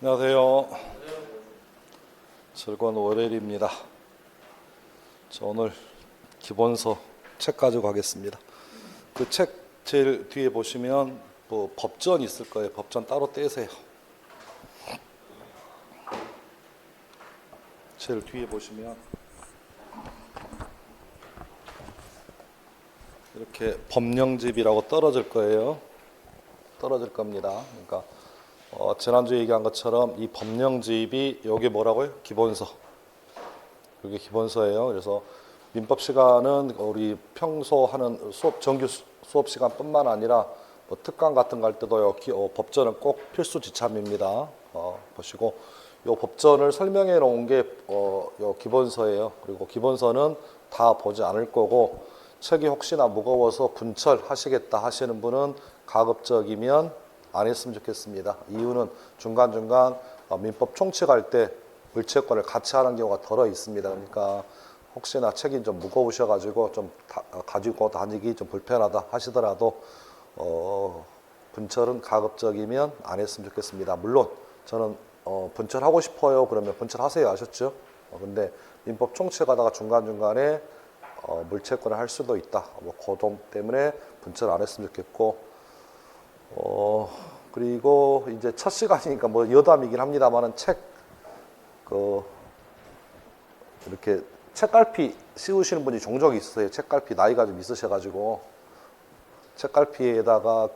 안녕하세요. 즐거운 월요일입니다. 저 오늘 기본서 책 가지고 가겠습니다. 그 책 제일 뒤에 보시면 뭐 법전 있을 거예요. 법전 따로 떼세요. 제일 뒤에 보시면 이렇게 법령집이라고 떨어질 거예요. 떨어질 겁니다. 그러니까 지난주에 얘기한 것처럼 이 법령집이 여기 뭐라고요? 기본서. 이게 기본서예요. 그래서 민법 시간은 우리 평소 하는 수업, 정규 수업 시간뿐만 아니라 뭐 특강 같은 거 할 때도요. 법전은 꼭 필수 지참입니다. 보시고 요 법전을 설명해 놓은 게 요 기본서예요. 그리고 기본서는 다 보지 않을 거고 책이 혹시나 무거워서 분철하시겠다 하시는 분은 가급적이면 안 했으면 좋겠습니다. 이유는 중간중간 민법 총칙할 때 물채권을 같이 하는 경우가 덜어 있습니다. 그러니까 혹시나 책이 좀 무거우셔가지고 좀 가지고 다니기 좀 불편하다 하시더라도 분철은 가급적이면 안 했으면 좋겠습니다. 물론 저는 분철하고 싶어요. 그러면 분철하세요. 아셨죠? 근데 민법 총칙하다가 중간중간에 물채권을 할 수도 있다. 그 점 때문에 분철 안 했으면 좋겠고 그리고 이제 첫 시간이니까 뭐 여담이긴 합니다만은 이렇게 책갈피 씌우시는 분이 종종 있으세요. 책갈피 나이가 좀 있으셔가지고 책갈피에다가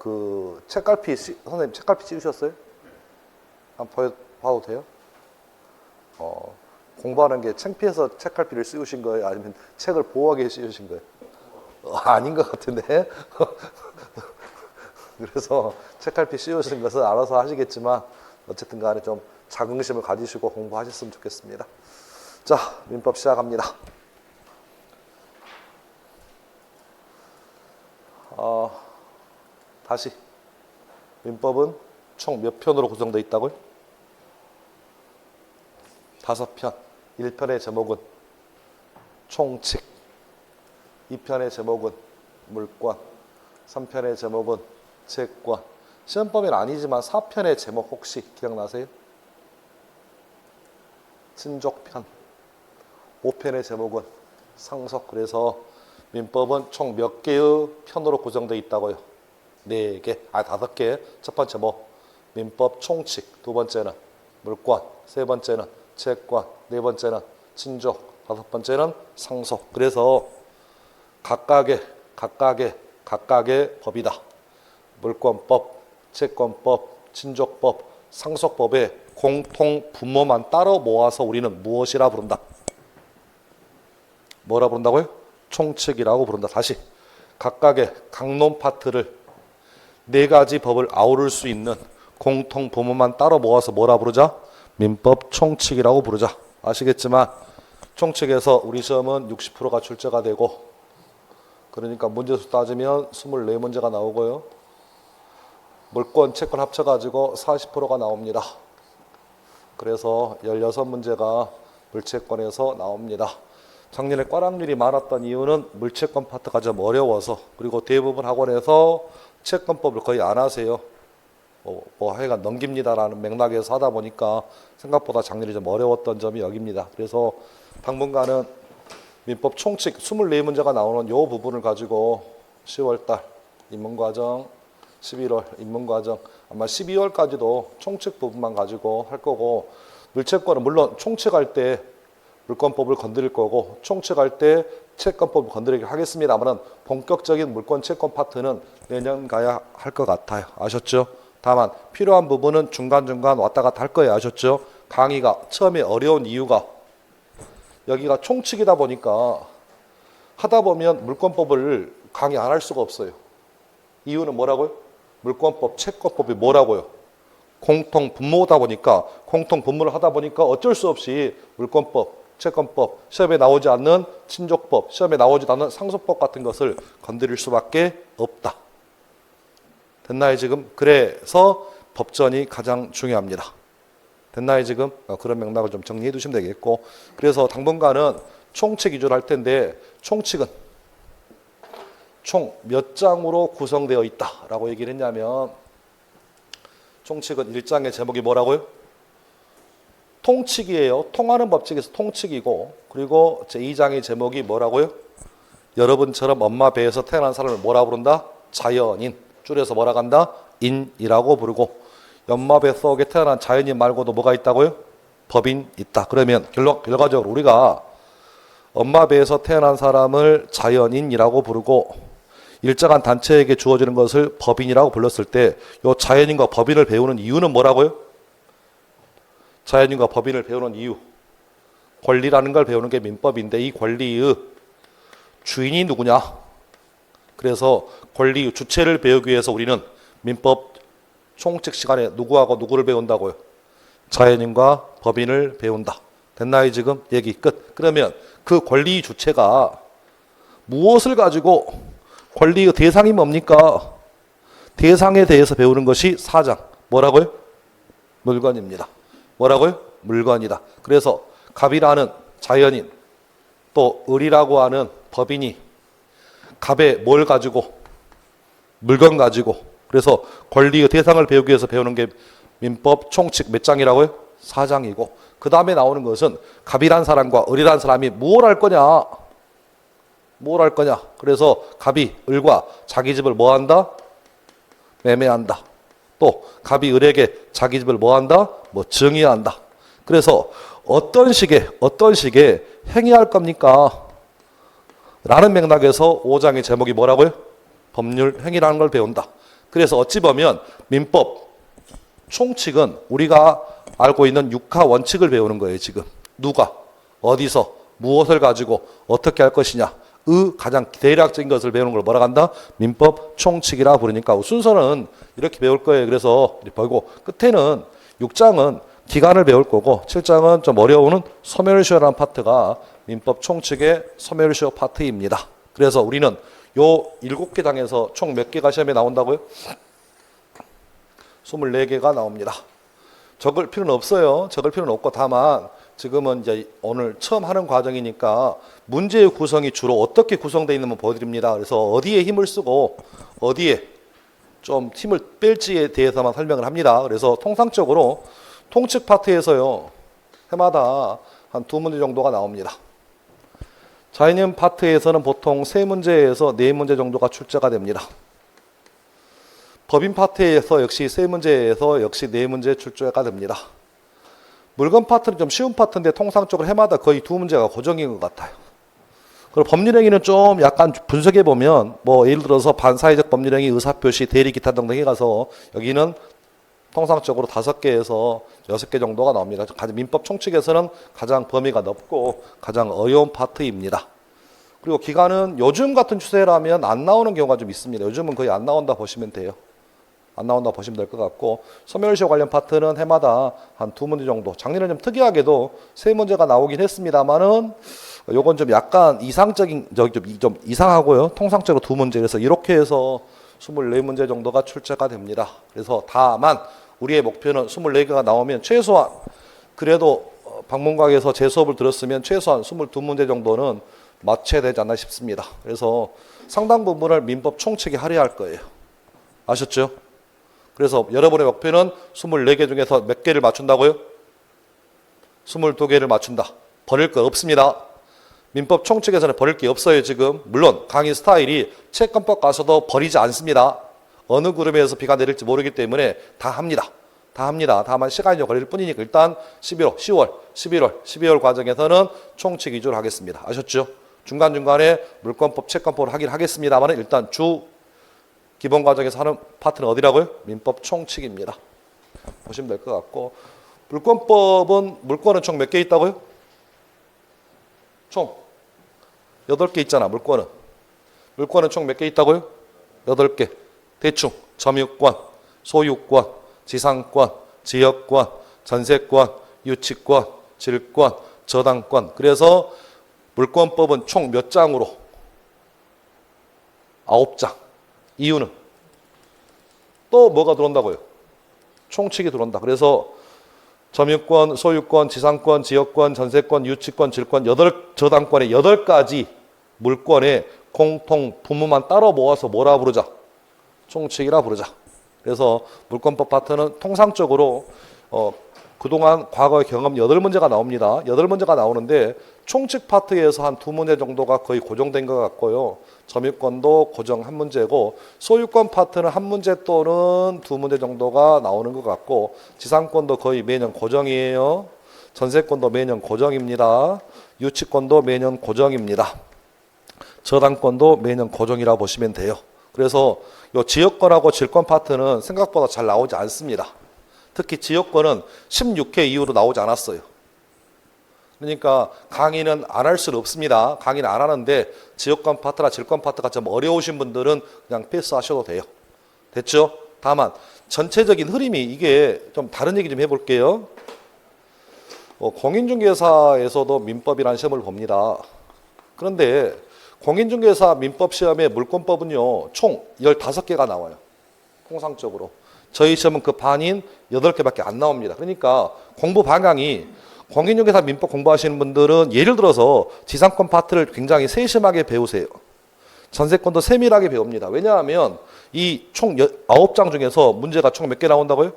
선생님 책갈피 씌우셨어요? 한번 봐도 돼요? 공부하는 게 창피해서 책갈피를 씌우신 거예요? 아니면 책을 보호하기 위해 씌우신 거예요? 아닌 것 같은데. 그래서 책갈피 씌우신 것은 알아서 하시겠지만 어쨌든 간에 좀 자긍심을 가지시고 공부하셨으면 좋겠습니다. 자, 민법 시작합니다. 다시 민법은 총 몇 편으로 구성되어 있다고요? 5편. 1편의 제목은 총칙, 2편의 제목은 물권, 3편의 제목은 채권. 시험범위는 아니지만 4편의 제목 혹시 기억나세요? 친족편. 5편의 제목은 상속. 그래서 민법은 총 몇 개의 편으로 구성되어 있다고요? 4개, 5개. 첫 번째 민법 총칙. 두 번째는 물권. 세 번째는 채권. 네 번째는 친족. 다섯 번째는 상속. 그래서 각각의 법이다. 물권법, 채권법, 친족법, 상속법의 공통 분모만 따로 모아서 우리는 무엇이라 부른다? 뭐라 부른다고요? 총칙이라고 부른다. 다시 각각의 강론 파트를 4가지 법을 아우를 수 있는 공통 분모만 따로 모아서 뭐라 부르자? 민법 총칙이라고 부르자. 아시겠지만 총칙에서 우리 시험은 60%가 출제가 되고 그러니까 문제수 따지면 24문제가 나오고요. 물권, 채권 합쳐가지고 40%가 나옵니다. 그래서 16문제가 물채권에서 나옵니다. 작년에 꽈락률이 많았던 이유는 물채권 파트가 좀 어려워서 그리고 대부분 학원에서 채권법을 거의 안 하세요. 하여간 넘깁니다라는 맥락에서 하다 보니까 생각보다 작년이 좀 어려웠던 점이 여기입니다. 그래서 당분간은 민법 총칙 24문제가 나오는 이 부분을 가지고 10월달 입문과정, 11월 입문과정, 아마 12월까지도 총칙 부분만 가지고 할 거고 물채권은 물론 총칙할 때 물권법을 건드릴 거고 총칙할 때 채권법을 건드리게 하겠습니다만 본격적인 물권 채권 파트는 내년 가야 할 것 같아요. 아셨죠? 다만 필요한 부분은 중간중간 왔다 갔다 할 거예요. 아셨죠? 강의가 처음에 어려운 이유가 여기가 총칙이다 보니까 하다 보면 물권법을 강의 안 할 수가 없어요. 이유는 뭐라고요? 물권법, 채권법이 뭐라고요? 공통 분모다 보니까 공통 분모를 하다 보니까 어쩔 수 없이 물권법, 채권법, 시험에 나오지 않는 친족법, 시험에 나오지 않는 상속법 같은 것을 건드릴 수밖에 없다. 됐나요 지금? 그래서 법전이 가장 중요합니다. 됐나요 지금? 그런 맥락을 좀 정리해 두시면 되겠고 그래서 당분간은 총칙 위주로 할 텐데 총칙은 총 몇 장으로 구성되어 있다라고 얘기를 했냐면 총칙은 1장의 제목이 뭐라고요? 통칙이에요. 통하는 법칙에서 통칙이고, 그리고 제2장의 제목이 뭐라고요? 여러분처럼 엄마 배에서 태어난 사람을 뭐라 부른다? 자연인. 줄여서 뭐라 간다? 인이라고 부르고, 엄마 배 속에 태어난 자연인 말고도 뭐가 있다고요? 법인 있다. 그러면 결과적으로 우리가 엄마 배에서 태어난 사람을 자연인이라고 부르고 일정한 단체에게 주어지는 것을 법인이라고 불렀을 때 이 자연인과 법인을 배우는 이유는 뭐라고요? 자연인과 법인을 배우는 이유. 권리라는 걸 배우는 게 민법인데 이 권리의 주인이 누구냐? 그래서 권리의 주체를 배우기 위해서 우리는 민법 총칙 시간에 누구하고 누구를 배운다고요? 자연인과 법인을 배운다. 됐나요 지금? 얘기 끝. 그러면 그 권리 주체가 무엇을 가지고 권리의 대상이 뭡니까? 대상에 대해서 배우는 것이 4장. 뭐라고요? 물건입니다. 뭐라고요? 물건이다. 그래서 갑이라는 자연인 또 을이라고 하는 법인이 갑에 뭘 가지고? 물건 가지고. 그래서 권리의 대상을 배우기 위해서 배우는 게 민법 총칙 몇 장이라고요? 4장이고 그 다음에 나오는 것은 갑이란 사람과 을이란 사람이 뭘 할 거냐? 뭘 할 거냐? 그래서 갑이 을과 자기 집을 뭐 한다? 매매한다. 또 갑이 을에게 자기 집을 뭐 한다? 뭐 증여한다. 그래서 어떤 식의 행위할 겁니까? 라는 맥락에서 5장의 제목이 뭐라고요? 법률 행위라는 걸 배운다. 그래서 어찌 보면 민법 총칙은 우리가 알고 있는 육하 원칙을 배우는 거예요. 지금 누가 어디서 무엇을 가지고 어떻게 할 것이냐 의 가장 대략적인 것을 배우는 걸 뭐라 한다? 민법 총칙이라 부르니까 순서는 이렇게 배울 거예요. 그래서 보고 끝에는 6장은 기간을 배울 거고 7장은 좀 어려우는 소멸시효라는 파트가 민법 총칙의 소멸시효 파트입니다. 그래서 우리는 요 7개 장에서 총 몇 개가 시험에 나온다고요? 24개가 나옵니다. 적을 필요는 없어요. 적을 필요는 없고 다만 지금은 이제 오늘 처음 하는 과정이니까 문제의 구성이 주로 어떻게 구성되어 있는지 보여드립니다. 그래서 어디에 힘을 쓰고 어디에 좀 힘을 뺄지에 대해서만 설명을 합니다. 그래서 통상적으로 통칙 파트에서요. 해마다 한 2문제 정도가 나옵니다. 자연인 파트에서는 보통 3문제에서 4문제 정도가 출제가 됩니다. 법인 파트에서 역시 3문제에서 역시 4문제 출제가 됩니다. 물건 파트는 좀 쉬운 파트인데 통상적으로 해마다 거의 2문제가 고정인 것 같아요. 그리고 법률행위는 좀 약간 분석해 보면 뭐 예를 들어서 반사회적 법률행위, 의사표시, 대리, 기타 등등 해가서 여기는 통상적으로 5개에서 6개 정도가 나옵니다. 민법 총칙에서는 가장 범위가 넓고 가장 어려운 파트입니다. 그리고 기간은 요즘 같은 추세라면 안 나오는 경우가 좀 있습니다. 요즘은 거의 안 나온다 보시면 돼요. 안 나온다 보시면 될 것 같고 소멸시효 관련 파트는 해마다 한 2문제 정도. 작년에 좀 특이하게도 3문제가 나오긴 했습니다만은 요건 좀 약간 이상적인 좀 이상하고요. 통상적으로 2문제. 그래서 이렇게 해서 24문제 정도가 출제가 됩니다. 그래서 다만 우리의 목표는 24개가 나오면 최소한 그래도 방문각에서 제 수업을 들었으면 최소한 22문제 정도는 맞춰야 되지 않나 싶습니다. 그래서 상당 부분을 민법 총칙에 할애할 거예요. 아셨죠? 그래서 여러분의 목표는 24개 중에서 몇 개를 맞춘다고요? 22개를 맞춘다. 버릴 거 없습니다. 민법 총칙에서는 버릴 게 없어요. 지금 물론 강의 스타일이 채권법 가서도 버리지 않습니다. 어느 그룹에서 비가 내릴지 모르기 때문에 다 합니다. 다 합니다. 다만 시간이 좀 걸릴 뿐이니까 일단 11월, 10월, 11월, 12월 과정에서는 총칙 위주로 하겠습니다. 아셨죠? 중간중간에 물권법, 채권법을 하긴 하겠습니다만 일단 주 기본 과정에서 하는 파트는 어디라고요? 민법 총칙입니다. 보시면 될 것 같고 물권법은 물권은 총 몇 개 있다고요? 총 8개 있잖아. 물권은 총 몇 개 있다고요? 8개. 대충 점유권, 소유권, 지상권, 지역권, 전세권, 유치권, 질권, 저당권. 그래서 물권법은 총 몇 장으로? 9장. 이유는 또 뭐가 들어온다고요? 총칙이 들어온다. 그래서 점유권, 소유권, 지상권, 지역권, 전세권, 유치권, 질권, 저당권의 8가지 물권의 공통 부문만 따로 모아서 뭐라 부르자? 총칙이라 부르자. 그래서 물권법 파트는 통상적으로 그동안 과거의 경험 8문제가 나옵니다. 8문제가 나오는데 총칙 파트에서 한 2문제 정도가 거의 고정된 것 같고요. 점유권도 고정 1문제고 소유권 파트는 1문제 또는 2문제 정도가 나오는 것 같고 지상권도 거의 매년 고정이에요. 전세권도 매년 고정입니다. 유치권도 매년 고정입니다. 저당권도 매년 고정이라고 보시면 돼요. 그래서 이 지역권하고 질권 파트는 생각보다 잘 나오지 않습니다. 특히 지역권은 16회 이후로 나오지 않았어요. 그러니까 강의는 안 할 수는 없습니다. 강의는 안 하는데 지역권 파트나 질권 파트가 좀 어려우신 분들은 그냥 패스하셔도 돼요. 됐죠? 다만 전체적인 흐름이 이게 좀 다른 얘기 좀 해볼게요. 공인중개사에서도 민법이라는 시험을 봅니다. 그런데 공인중개사 민법 시험의 물권법은요 총 15개가 나와요. 통상적으로. 저희 시험은 그 반인 8개밖에 안 나옵니다. 그러니까 공부 방향이 공인중개사 민법 공부하시는 분들은 예를 들어서 지상권 파트를 굉장히 세심하게 배우세요. 전세권도 세밀하게 배웁니다. 왜냐하면 이 총 9장 중에서 문제가 총 몇 개 나온다고요?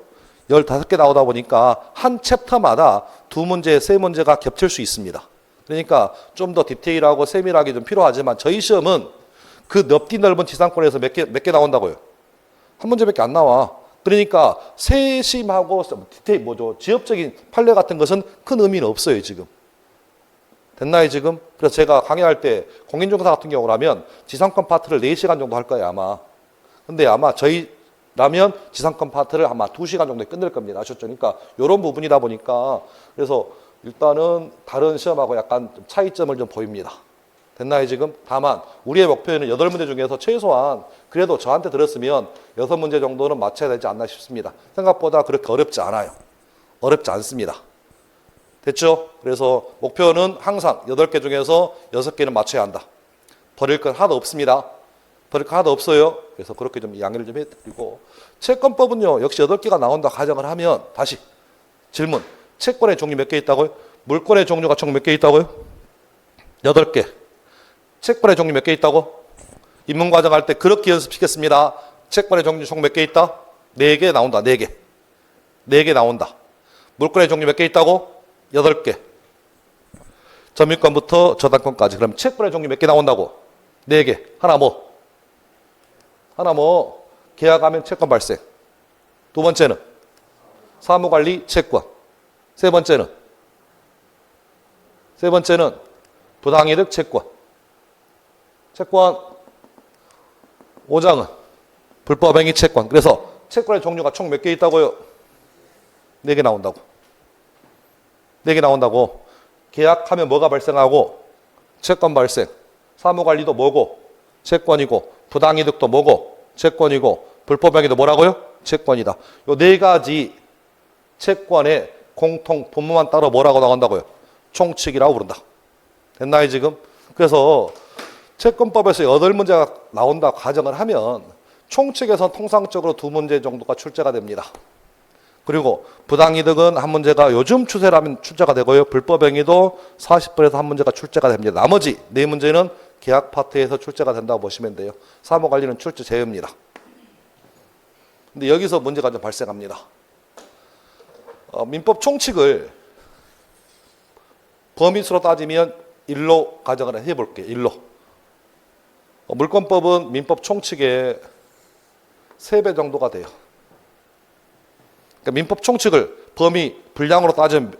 15개 나오다 보니까 한 챕터마다 2문제, 3문제가 겹칠 수 있습니다. 그러니까 좀 더 디테일하고 세밀하게 좀 필요하지만 저희 시험은 그 넓디 넓은 지상권에서 몇 개 나온다고요? 한 문제밖에 안 나와. 그러니까 세심하고 디테일 지엽적인 판례 같은 것은 큰 의미는 없어요 지금. 됐나요 지금? 그래서 제가 강의할 때 공인중개사 같은 경우라면 지상권 파트를 4시간 정도 할 거예요 아마. 근데 아마 저희라면 지상권 파트를 아마 2시간 정도에 끝낼 겁니다. 아셨죠? 그러니까 이런 부분이다 보니까 그래서 일단은 다른 시험하고 약간 좀 차이점을 좀 보입니다. 됐나요 지금? 다만 우리의 목표는 8문제 중에서 최소한 그래도 저한테 들었으면 6문제 정도는 맞춰야 되지 않나 싶습니다. 생각보다 그렇게 어렵지 않아요. 어렵지 않습니다. 됐죠? 그래서 목표는 항상 8개 중에서 6개는 맞춰야 한다. 버릴 건 하나도 없습니다. 버릴 거 하나도 없어요. 그래서 그렇게 좀 양해를 좀 해드리고 채권법은요 역시 8개가 나온다 가정을 하면 다시 질문. 채권의 종류 몇 개 있다고요? 물권의 종류가 총 몇 개 있다고요? 8개. 채권의 종류 몇 개 있다고? 입문과정 할 때 그렇게 연습시켰습니다. 채권의 종류 총 몇 개 있다? 4개 나온다. 4개. 4개 나온다. 물권의 종류 몇 개 있다고? 8개. 점유권부터 저당권까지. 그럼 채권의 종류 몇 개 나온다고? 4개. 하나 뭐? 계약하면 채권 발생. 두 번째는 사무관리 채권. 세 번째는 부당이득 채권. 5장은 불법행위 채권. 그래서 채권의 종류가 총 몇 개 있다고요? 4개 나온다고. 4개 나온다고. 계약하면 뭐가 발생하고? 채권 발생. 사무관리도 뭐고? 채권이고. 부당이득도 뭐고? 채권이고. 불법행위도 뭐라고요? 채권이다. 요 4가지 채권의 공통 분모만 따로 뭐라고 나온다고요? 총칙이라고 부른다. 됐나요 지금? 그래서 채권법에서 8문제가 나온다 가정을 하면 총칙에서 통상적으로 2문제 정도가 출제가 됩니다. 그리고 부당이득은 1문제가 요즘 추세라면 출제가 되고요. 불법행위도 40분에서 1문제가 출제가 됩니다. 나머지 4문제는 계약 파트에서 출제가 된다고 보시면 돼요. 사무관리는 출제 제외입니다. 근데 여기서 문제가 좀 발생합니다. 민법 총칙을 범위수로 따지면 1로 가정을 해볼게요. 1로. 물권법은 민법 총칙의 3배 정도가 돼요. 그러니까 민법 총칙을 범위 분량으로 따지면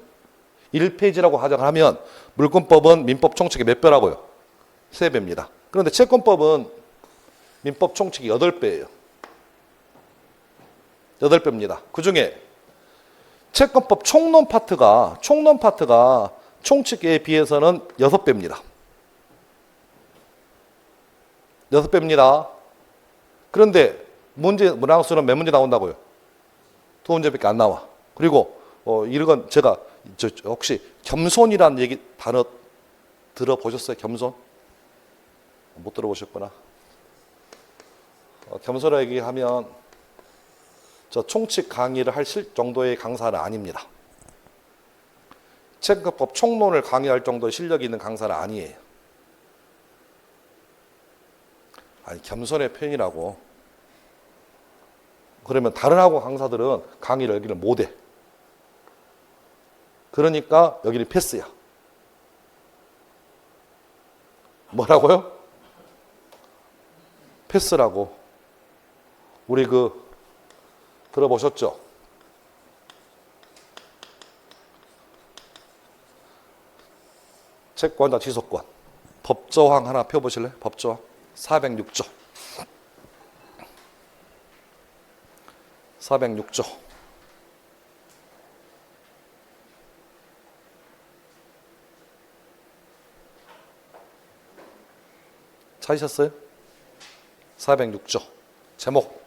1페이지라고 가정을 하면 물권법은 민법 총칙의 몇 배라고요? 3배입니다. 그런데 채권법은 민법 총칙이 8배예요. 8배입니다. 그 중에 채권법 총론 파트가 총칙에 비해서는 6배입니다. 6배입니다. 그런데 문항수는 몇 문제 나온다고요? 2문제밖에 안 나와. 그리고 이건 제가 혹시 겸손이라는 얘기 단어 들어보셨어요? 겸손? 못 들어보셨구나. 겸손하게 얘기하면 저 총칙 강의를 할 정도의 강사는 아닙니다. 채권법 총론을 강의할 정도의 실력이 있는 강사는 아니에요. 아니 겸손의 표현이라고. 그러면 다른 학원 강사들은 강의를 여기는 못해. 그러니까 여기는 패스야. 뭐라고요? 패스라고. 우리 들어보셨죠? 채권자 지속권. 법조항 하나 펴보실래요? 법조항 406조. 406조. 찾으셨어요? 406조. 제목.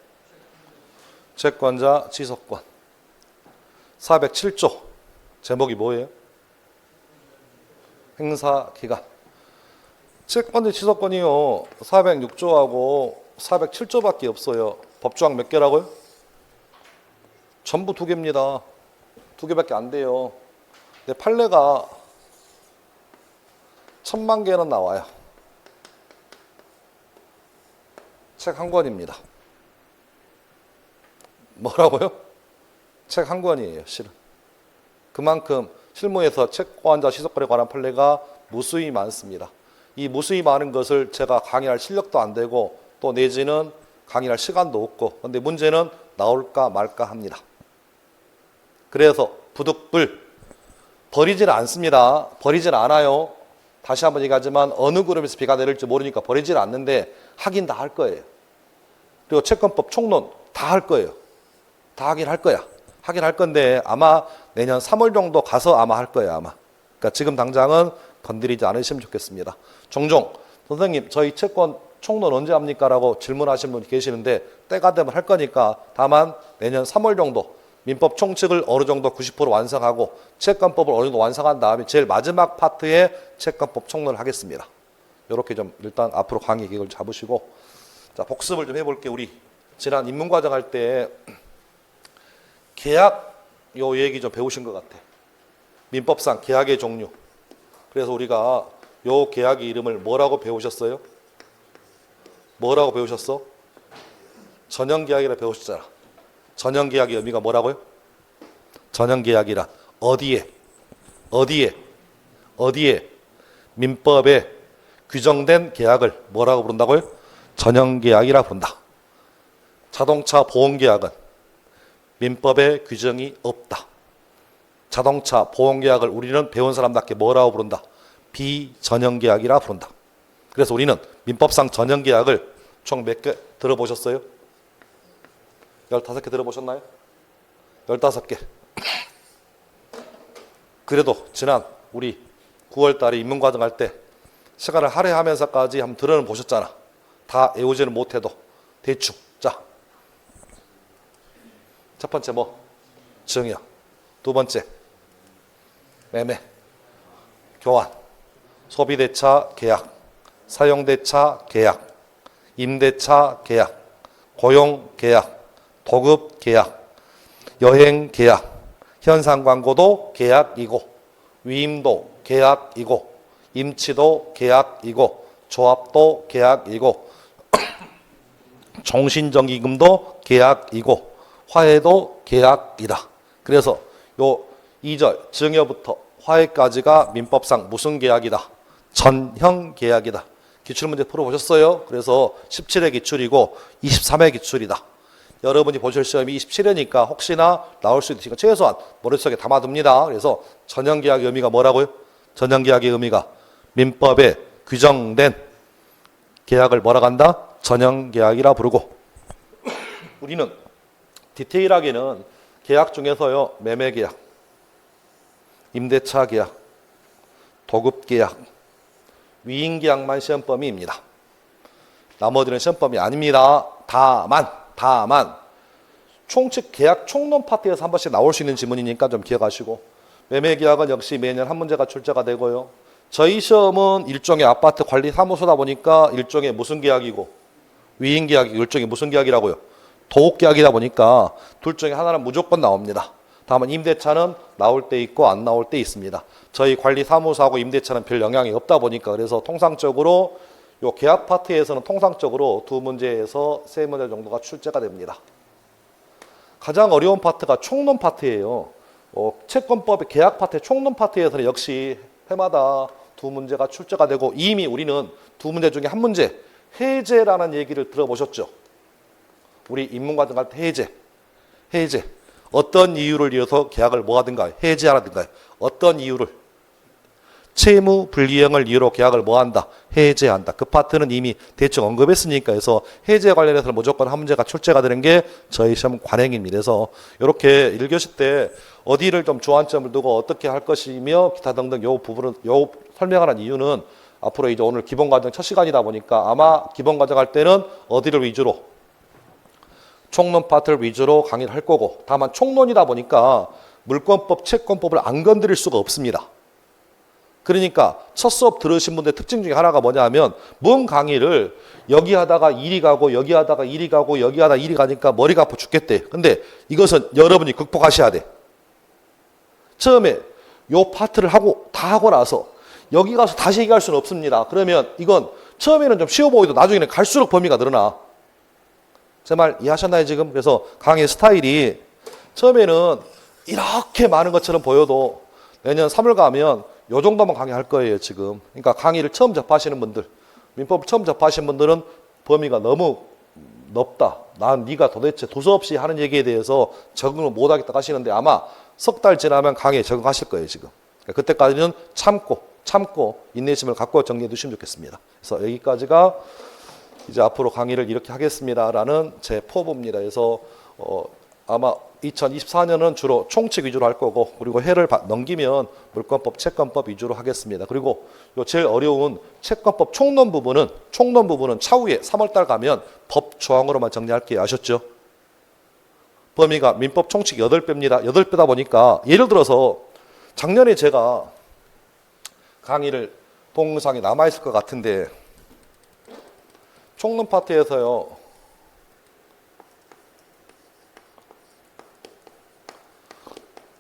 채권자 지속권. 407조. 제목이 뭐예요? 행사기간. 채권자 지속권이요. 406조하고 407조밖에 없어요. 법조항 몇 개라고요? 전부 2개입니다. 2개밖에 안 돼요. 근데 판례가 1000만 개는 나와요. 책 한 권입니다. 뭐라고요? 책 한 권이에요, 실은. 그만큼 실무에서 채권자 지속권에 관한 판례가 무수히 많습니다. 이 무수히 많은 것을 제가 강의할 실력도 안 되고 또 내지는 강의할 시간도 없고, 근데 문제는 나올까 말까 합니다. 그래서 부득불 버리지는 않습니다. 버리지는 않아요. 다시 한번 얘기하지만 어느 그룹에서 비가 내릴지 모르니까 버리지는 않는데 하긴 다 할 거예요. 그리고 채권법 총론 다 할 거예요. 다 하긴 할 거야. 하긴 할 건데 아마 내년 3월 정도 가서 아마 할 거예요. 아마. 그러니까 지금 당장은 건드리지 않으시면 좋겠습니다. 종종 선생님 저희 채권 총론 언제 합니까? 라고 질문하시는 분이 계시는데 때가 되면 할 거니까 다만 내년 3월 정도 민법 총칙을 어느 정도 90% 완성하고 채권법을 어느 정도 완성한 다음에 제일 마지막 파트에 채권법 총론을 하겠습니다. 이렇게 좀 일단 앞으로 강의 계획을 잡으시고, 자 복습을 좀 해볼게요. 우리 지난 입문과정 할 때 계약 요 얘기 좀 배우신 것 같아. 민법상 계약의 종류. 그래서 우리가 요 계약의 이름을 뭐라고 배우셨어요? 뭐라고 배우셨어? 전형계약이라 배우셨잖아. 전형계약의 의미가 뭐라고요? 전형계약이란 어디에 민법에 규정된 계약을 뭐라고 부른다고요? 전형계약이라 부른다. 자동차 보험계약은 민법에 규정이 없다. 자동차 보험계약을 우리는 배운 사람답게 뭐라고 부른다? 비전형계약이라 부른다. 그래서 우리는 민법상 전형계약을 총 몇 개 들어보셨어요? 15개 들어보셨나요? 15개. 그래도 지난 우리 9월 달에 입문과정 할 때 시간을 할애하면서까지 한번 들어는 보셨잖아. 다 외우지는 못해도 대충. 자, 첫 번째 뭐? 증여. 두 번째 매매, 교환, 소비대차 계약, 사용대차 계약, 임대차 계약, 고용계약, 도급계약, 여행계약, 현상광고도 계약이고, 위임도 계약이고, 임치도 계약이고, 조합도 계약이고, 종신정기금도 계약이고, 화해도 계약이다. 그래서 요 2절 증여부터 화해까지가 민법상 무슨 계약이다? 전형계약이다. 기출문제 풀어보셨어요? 그래서 17회 기출이고 23회 기출이다. 여러분이 보실 시험이 27회니까 혹시나 나올 수 있으니까 최소한 머릿속에 담아둡니다. 그래서 전형계약의 의미가 뭐라고요? 전형계약의 의미가 민법에 규정된 계약을 뭐라고 한다? 전형계약이라 부르고, 우리는 디테일하게는 계약 중에서요, 매매계약, 임대차 계약, 도급계약, 위임계약만 시험범위입니다. 나머지는 시험범위 아닙니다. 다만 총칙 계약 총론 파트에서 한 번씩 나올 수 있는 지문이니까 좀 기억하시고, 매매계약은 역시 매년 한 문제가 출제가 되고요. 저희 시험은 일종의 아파트 관리 사무소다 보니까 일종의 무슨 계약이고, 위임계약이 일종의 무슨 계약이라고요? 도급계약이다 보니까 둘 중에 하나는 무조건 나옵니다. 다만 임대차는 나올 때 있고 안 나올 때 있습니다. 저희 관리사무소하고 임대차는 별 영향이 없다 보니까, 그래서 통상적으로 요 계약 파트에서는 통상적으로 2문제에서 3문제 정도가 출제가 됩니다. 가장 어려운 파트가 총론 파트예요. 채권법의 계약 파트, 총론 파트에서는 역시 해마다 두 문제가 출제가 되고 이미 우리는 두 문제 중에 한 문제 해제라는 얘기를 들어보셨죠? 우리 인문과정 할 때 해제. 어떤 이유를 이어서 계약을 뭐 하든가 해제하든가 어떤 이유를 채무 불이행을 이유로 계약을 뭐 한다? 해제한다. 그 파트는 이미 대충 언급했으니까 해서 해제 관련해서는 무조건 한 문제가 출제가 되는 게 저희 시험 관행입니다. 그래서 이렇게 1교시 때 어디를 좀 주안점을 두고 어떻게 할 것이며 기타 등등 요 부분을 요 설명하는 이유는 앞으로 이제 오늘 기본과정 첫 시간이다 보니까 아마 기본과정 할 때는 어디를 위주로 총론 파트를 위주로 강의를 할 거고 다만 총론이다 보니까 물권법, 채권법을 안 건드릴 수가 없습니다. 그러니까 첫 수업 들으신 분들의 특징 중에 하나가 뭐냐면 뭔 강의를 여기 하다가 이리 가고 여기 하다가 이리 가고 여기 하다가 이리 가니까 머리가 아파 죽겠대. 근데 이것은 여러분이 극복하셔야 돼. 처음에 요 파트를 다 하고 나서 여기 가서 다시 얘기할 수는 없습니다. 그러면 이건 처음에는 좀 쉬워 보이도 나중에는 갈수록 범위가 늘어나. 제 말 이해하셨나요 지금? 그래서 강의 스타일이 처음에는 이렇게 많은 것처럼 보여도 내년 3월 가면 요 정도만 강의할 거예요 지금. 그러니까 강의를 처음 접하시는 분들, 민법을 처음 접하시는 분들은 범위가 너무 넓다. 난 네가 도대체 두서없이 하는 얘기에 대해서 적응을 못하겠다 하시는데 아마 석 달 지나면 강의에 적응하실 거예요 지금. 그러니까 그때까지는 참고 인내심을 갖고 정리해 두시면 좋겠습니다. 그래서 여기까지가 이제 앞으로 강의를 이렇게 하겠습니다라는 제 포부입니다. 그래서 아마 2024년은 주로 총칙 위주로 할 거고 그리고 해를 넘기면 물권법, 채권법 위주로 하겠습니다. 그리고 요 제일 어려운 채권법 총론 부분은 차후에 3월달 가면 법 조항으로만 정리할게요. 아셨죠? 범위가 민법 총칙 8배입니다. 8배다 보니까 예를 들어서 작년에 제가 강의를 동영상이 남아있을 것 같은데 총론 파트에서요.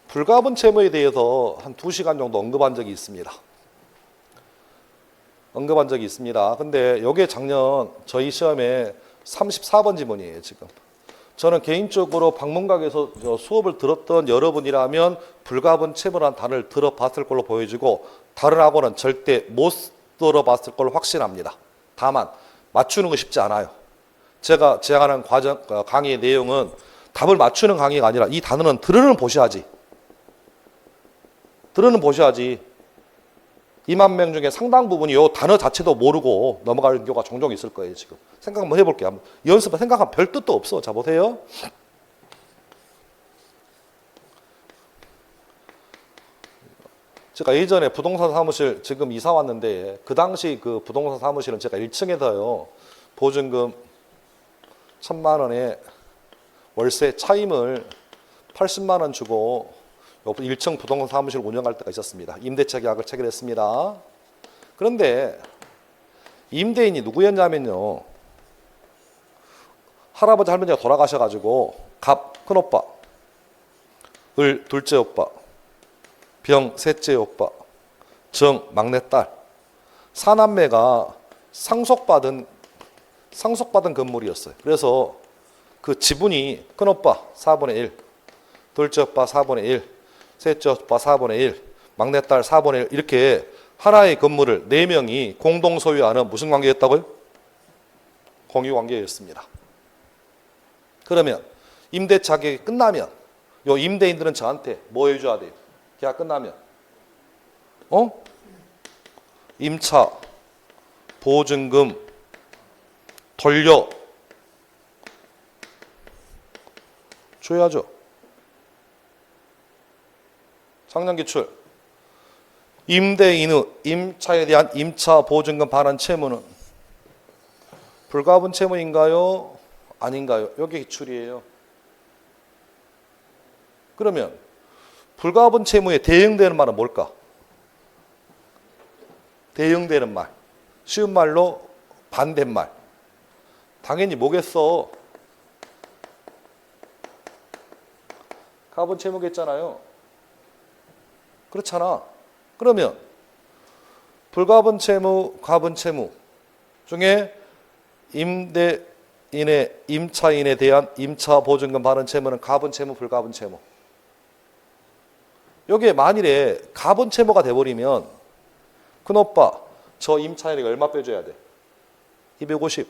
불가분 채무에 대해서 한 2시간 정도 언급한 적이 있습니다. 근데 이게 작년 저희 시험에 34번 지문이에요, 지금. 저는 개인적으로 방문각에서 수업을 들었던 여러분이라면 불가분 채무라는 단어를 들어봤을 걸로 보여지고 다른 학원은 절대 못 들어봤을 걸로 확신합니다. 다만 맞추는 거 쉽지 않아요. 제가 제안하는 강의의 내용은 답을 맞추는 강의가 아니라 이 단어는 들으는 보셔야지. 2만 명 중에 상당 부분이 이 단어 자체도 모르고 넘어가는 경우가 종종 있을 거예요, 지금. 생각 한번 해볼게요. 연습 생각하면 별 뜻도 없어. 자, 보세요. 제가 예전에 부동산 사무실 지금 이사 왔는데 그 당시 그 부동산 사무실은 제가 1층에서요. 보증금 1,000만 원에 월세 차임을 80만 원 주고 1층 부동산 사무실 운영할 때가 있었습니다. 임대차 계약을 체결했습니다. 그런데 임대인이 누구였냐면요. 할아버지 할머니가 돌아가셔가지고 갑 큰오빠, 을 둘째 오빠, 병 셋째 오빠, 정 막내딸, 사남매가 상속받은 건물이었어요. 그래서 그 지분이 큰오빠 4분의 1, 둘째 오빠 4분의 1, 셋째 오빠 4분의 1, 막내딸 4분의 1 이렇게 하나의 건물을 4명이 공동 소유하는 무슨 관계였다고요? 공유관계였습니다. 그러면 임대차 계약이 끝나면 요 임대인들은 저한테 뭐 해줘야 돼요? 계약 끝나면 임차 보증금 돌려 줘야죠. 상량기출 임대인의 임차에 대한 임차 보증금 반환 채무는 불가분 채무인가요? 아닌가요? 이게 기출이에요. 그러면 불가분 채무에 대응되는 말은 뭘까? 대응되는 말. 쉬운 말로 반대말. 당연히 뭐겠어? 가분 채무겠잖아요. 그렇잖아. 그러면 불가분 채무, 가분 채무 중에 임대인의 임차인에 대한 임차 보증금 반환 채무는 가분 채무, 불가분 채무. 여기에 만일에 가분 채무가 돼버리면 큰오빠 저 임차인에게 얼마 빼줘야 돼? 250.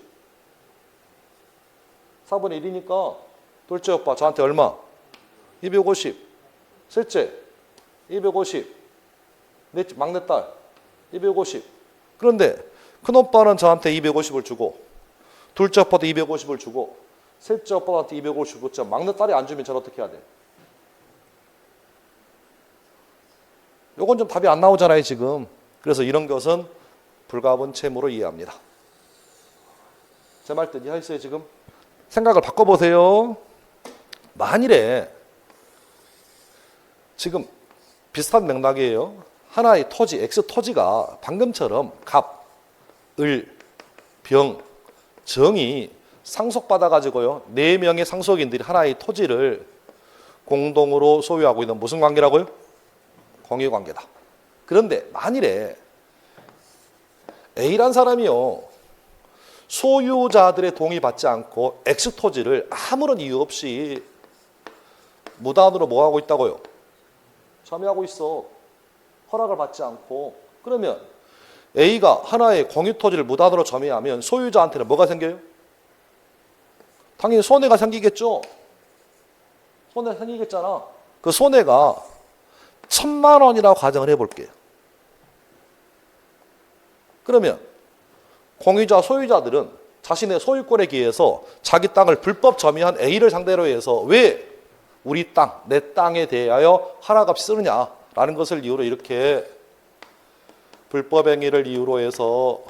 4분의 1이니까 둘째 오빠 저한테 얼마? 250. 셋째 250. 막내딸 250. 그런데 큰오빠는 저한테 250을 주고 둘째 오빠도 250을 주고 셋째 오빠한테 250을 주고 막내딸이 안 주면 저는 어떻게 해야 돼? 요건 좀 답이 안 나오잖아요 지금. 그래서 이런 것은 불가분 채무로 이해합니다. 제 말 뜻 이해하셨어요 지금? 생각을 바꿔보세요. 만일에 지금 비슷한 맥락이에요. 하나의 토지, X 토지가 방금처럼 갑, 을, 병, 정이 상속받아가지고요. 4명의 상속인들이 하나의 토지를 공동으로 소유하고 있는 무슨 관계라고요? 공유관계다. 그런데 만일에 A란 사람이요. 소유자들의 동의 받지 않고 X 토지를 아무런 이유 없이 무단으로 뭐하고 있다고요? 점유하고 있어. 허락을 받지 않고. 그러면 A가 하나의 공유토지를 무단으로 점유하면 소유자한테는 뭐가 생겨요? 당연히 손해가 생기겠죠. 손해가 생기겠잖아. 그 손해가 1,000만 원이라고 가정을 해볼게요. 그러면 공유자, 소유자들은 자신의 소유권에 기해서 자기 땅을 불법 점유한 A를 상대로 해서 왜 우리 땅, 내 땅에 대하여 하락값이 쓰느냐라는 것을 이유로 이렇게 불법 행위를 이유로 해서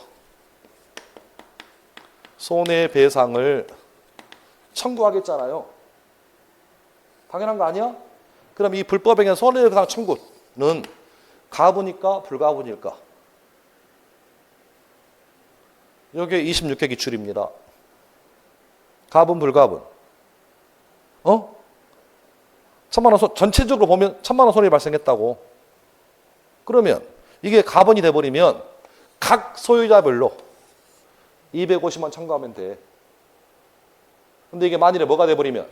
손해배상을 청구하겠잖아요. 당연한 거 아니야? 그럼 이 불법 행위 손해배상 청구는 가분일까 불가분일까? 여기에 26개 기출입니다. 가분 불가분. 1,000만 원 전체적으로 보면 1,000만 원 손해가 발생했다고. 그러면 이게 가분이 돼버리면 각 소유자별로 250만 청구하면 돼. 근데 이게 만일에 뭐가 돼버리면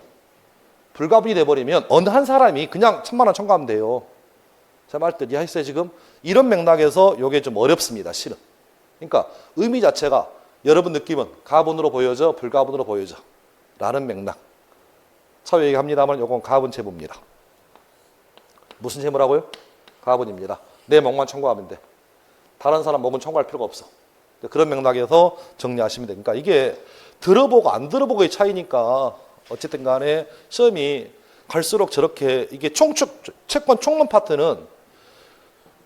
불가분이 돼버리면 어느 한 사람이 그냥 1,000만 원 청구하면 돼요. 제 말 뜻 이해하셨어요 지금? 이런 맥락에서 이게 좀 어렵습니다 실은. 그러니까 의미 자체가 여러분 느낌은 가분으로 보여져 불가분으로 보여져 라는 맥락. 차후 얘기합니다만 이건 가분 채무입니다. 무슨 채무라고요? 가분입니다. 내 몫만 청구하면 돼. 다른 사람 몫은 청구할 필요가 없어. 그런 맥락에서 정리하시면 되니까 이게 들어보고 안 들어보고의 차이니까 어쨌든 간에 시험이 갈수록 저렇게 이게 채권 총론 파트는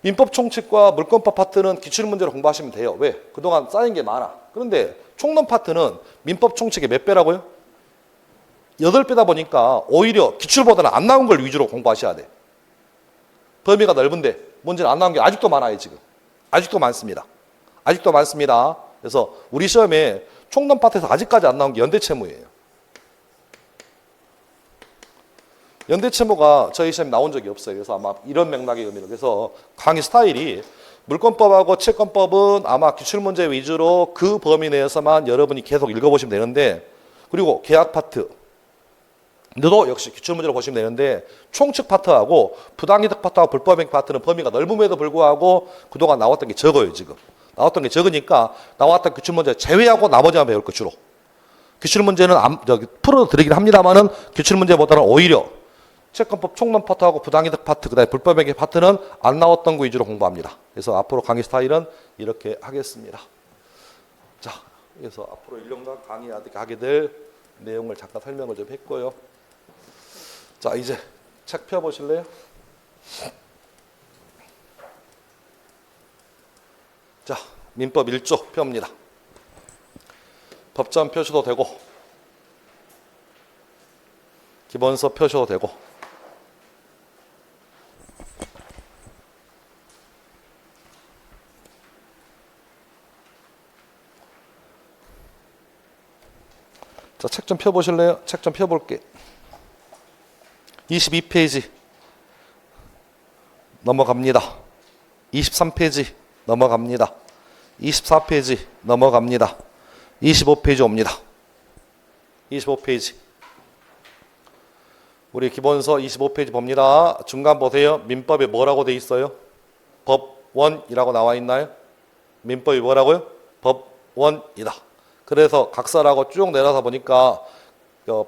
민법 총칙과 물권법 파트는 기출문제로 공부하시면 돼요. 왜? 그동안 쌓인 게 많아. 그런데 총론 파트는 민법 총칙의 몇 배라고요? 8배다 보니까 오히려 기출보다는 안 나온 걸 위주로 공부하셔야 돼. 범위가 넓은데 문제는 안 나온 게 아직도 많아요 지금. 아직도 많습니다. 아직도 많습니다. 그래서 우리 시험에 총론 파트에서 아직까지 안 나온 게 연대채무예요. 연대채무가 저희 시험에 나온 적이 없어요. 그래서 아마 이런 맥락의 의미로. 그래서 강의 스타일이 물권법하고 채권법은 아마 기출문제 위주로 그 범위 내에서만 여러분이 계속 읽어보시면 되는데, 그리고 계약 파트 도 역시 기출문제로 보시면 되는데, 총칙 파트하고 부당이득 파트하고 불법행위 파트는 범위가 넓음에도 불구하고 그동안 나왔던 게 적어요. 지금 나왔던 게 적으니까 나왔던 기출문제 제외하고 나머지만 배울 거 주로. 기출문제는 풀어드리긴 합니다만은 기출문제보다는 오히려 채권법 총론 파트하고 부당이득 파트, 그다음에 불법행위 파트는 안 나왔던 거 위주로 공부합니다. 그래서 앞으로 강의 스타일은 이렇게 하겠습니다. 자, 그래서 앞으로 1년간 강의하게 될 내용을 잠깐 설명을 좀 했고요. 자, 이제 책 펴보실래요? 자, 민법 1조 펴옵니다. 법전 표시도 되고 기본서 표시도 되고 자, 책 좀 펴보실래요? 책 좀 펴볼게. 22페이지 넘어갑니다. 23페이지 넘어갑니다. 24페이지 넘어갑니다. 25페이지 옵니다. 25페이지. 우리 기본서 25페이지 봅니다. 중간 보세요. 민법에 뭐라고 돼 있어요? 법원이라고 나와 있나요? 민법이 뭐라고요? 법원이다. 그래서 각설하고 쭉 내려서 보니까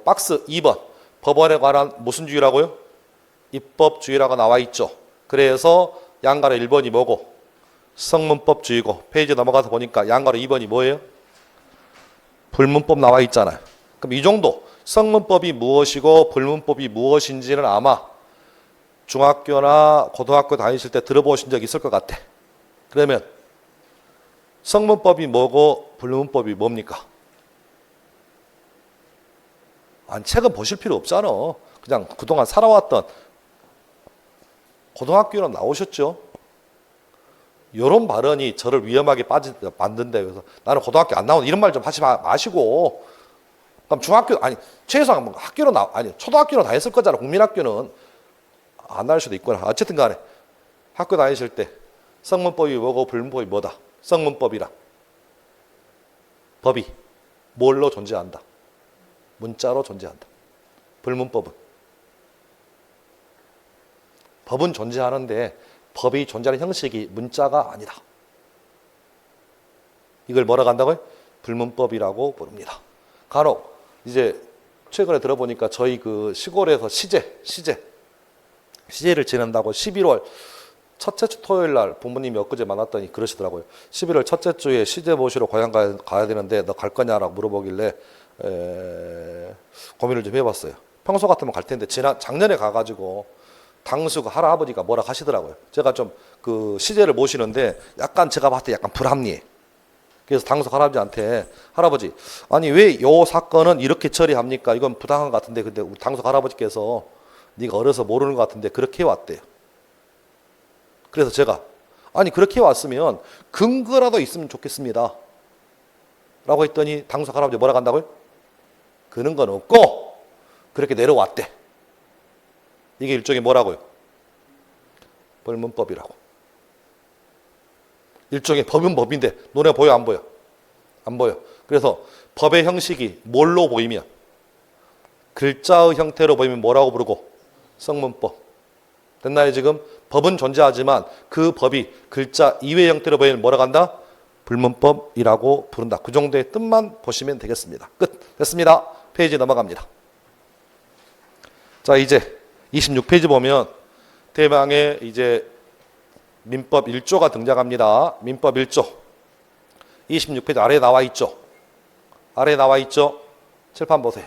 박스 2번 법원에 관한 무슨 주의라고요? 입법주의라고 나와 있죠. 그래서 양가로 1번이 뭐고? 성문법주의고. 페이지 넘어가서 보니까 양가로 2번이 뭐예요? 불문법 나와 있잖아요. 그럼 이 정도 성문법이 무엇이고 불문법이 무엇인지는 아마 중학교나 고등학교 다니실 때 들어보신 적 있을 것 같아. 그러면 성문법이 뭐고 불문법이 뭡니까? 아니, 책은 보실 필요 없잖아. 그냥 그동안 살아왔던 고등학교는 나오셨죠? 이런 발언이 저를 위험하게 만든다. 그래서 나는 고등학교 안 나오는 이런 말 좀 하지 마시고, 그럼 중학교, 아니, 최소한 학교로 아니, 초등학교는 다녔을 거잖아. 국민학교는 안 다닐 수도 있구나. 어쨌든 간에 학교 다니실 때 성문법이 뭐고 불문법이 뭐다. 성문법이라. 법이 뭘로 존재한다. 문자로 존재한다. 불문법은 법은 존재하는데 법이 존재하는 형식이 문자가 아니다. 이걸 뭐라고 한다고요? 불문법이라고 부릅니다. 간혹 이제 최근에 들어보니까 저희 그 시골에서 시제를 지낸다고 11월 첫째 주 토요일 날 부모님이 엊그제 만났더니 그러시더라고요. 11월 첫째 주에 시제 보시러 고향 가야 되는데 너 갈 거냐라고 물어보길래 고민을 좀 해봤어요. 평소 같으면 갈 텐데 작년에 가가지고 당수가 할아버지가 뭐라 하시더라고요. 제가 좀 그 시제를 모시는데 약간 제가 봤을 때 약간 불합리해. 그래서 당수 할아버지한테 할아버지 아니 왜 요 사건은 이렇게 처리합니까? 이건 부당한 것 같은데 근데 우리 당수 할아버지께서 네가 어려서 모르는 것 같은데 그렇게 해왔대요. 그래서 제가 아니 그렇게 해왔으면 근거라도 있으면 좋겠습니다. 라고 했더니 당수 할아버지 뭐라고 한다고요? 근거는 없고 그렇게 내려왔대. 이게 일종의 뭐라고요? 불문법이라고. 일종의 법은 법인데 너네 보여 안 보여? 안 보여. 그래서 법의 형식이 뭘로 보이면 글자의 형태로 보이면 뭐라고 부르고? 성문법. 됐나요 지금? 법은 존재하지만 그 법이 글자 이외의 형태로 보이면 뭐라고 한다? 불문법이라고 부른다. 그 정도의 뜻만 보시면 되겠습니다. 끝. 됐습니다. 페이지 넘어갑니다. 자 이제 26페이지 보면 대망의 이제 민법 1조가 등장합니다. 민법 1조. 26페이지 아래에 나와 있죠. 아래에 나와 있죠. 칠판 보세요.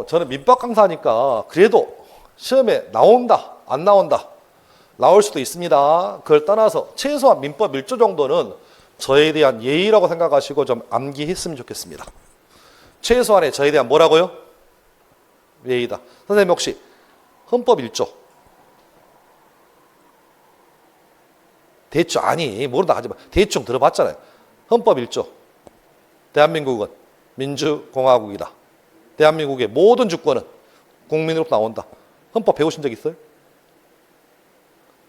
저는 민법 강사니까 그래도 시험에 나온다, 안 나온다. 나올 수도 있습니다. 그걸 떠나서 최소한 민법 1조 정도는 저에 대한 예의라고 생각하시고 좀 암기했으면 좋겠습니다. 최소한의 저에 대한 뭐라고요? 예의다. 선생님 혹시 헌법 1조 대충 아니 모른다 하지 마. 대충 들어봤잖아요. 헌법 1조. 대한민국은 민주공화국이다. 대한민국의 모든 주권은 국민으로부터 나온다. 헌법 배우신 적 있어요?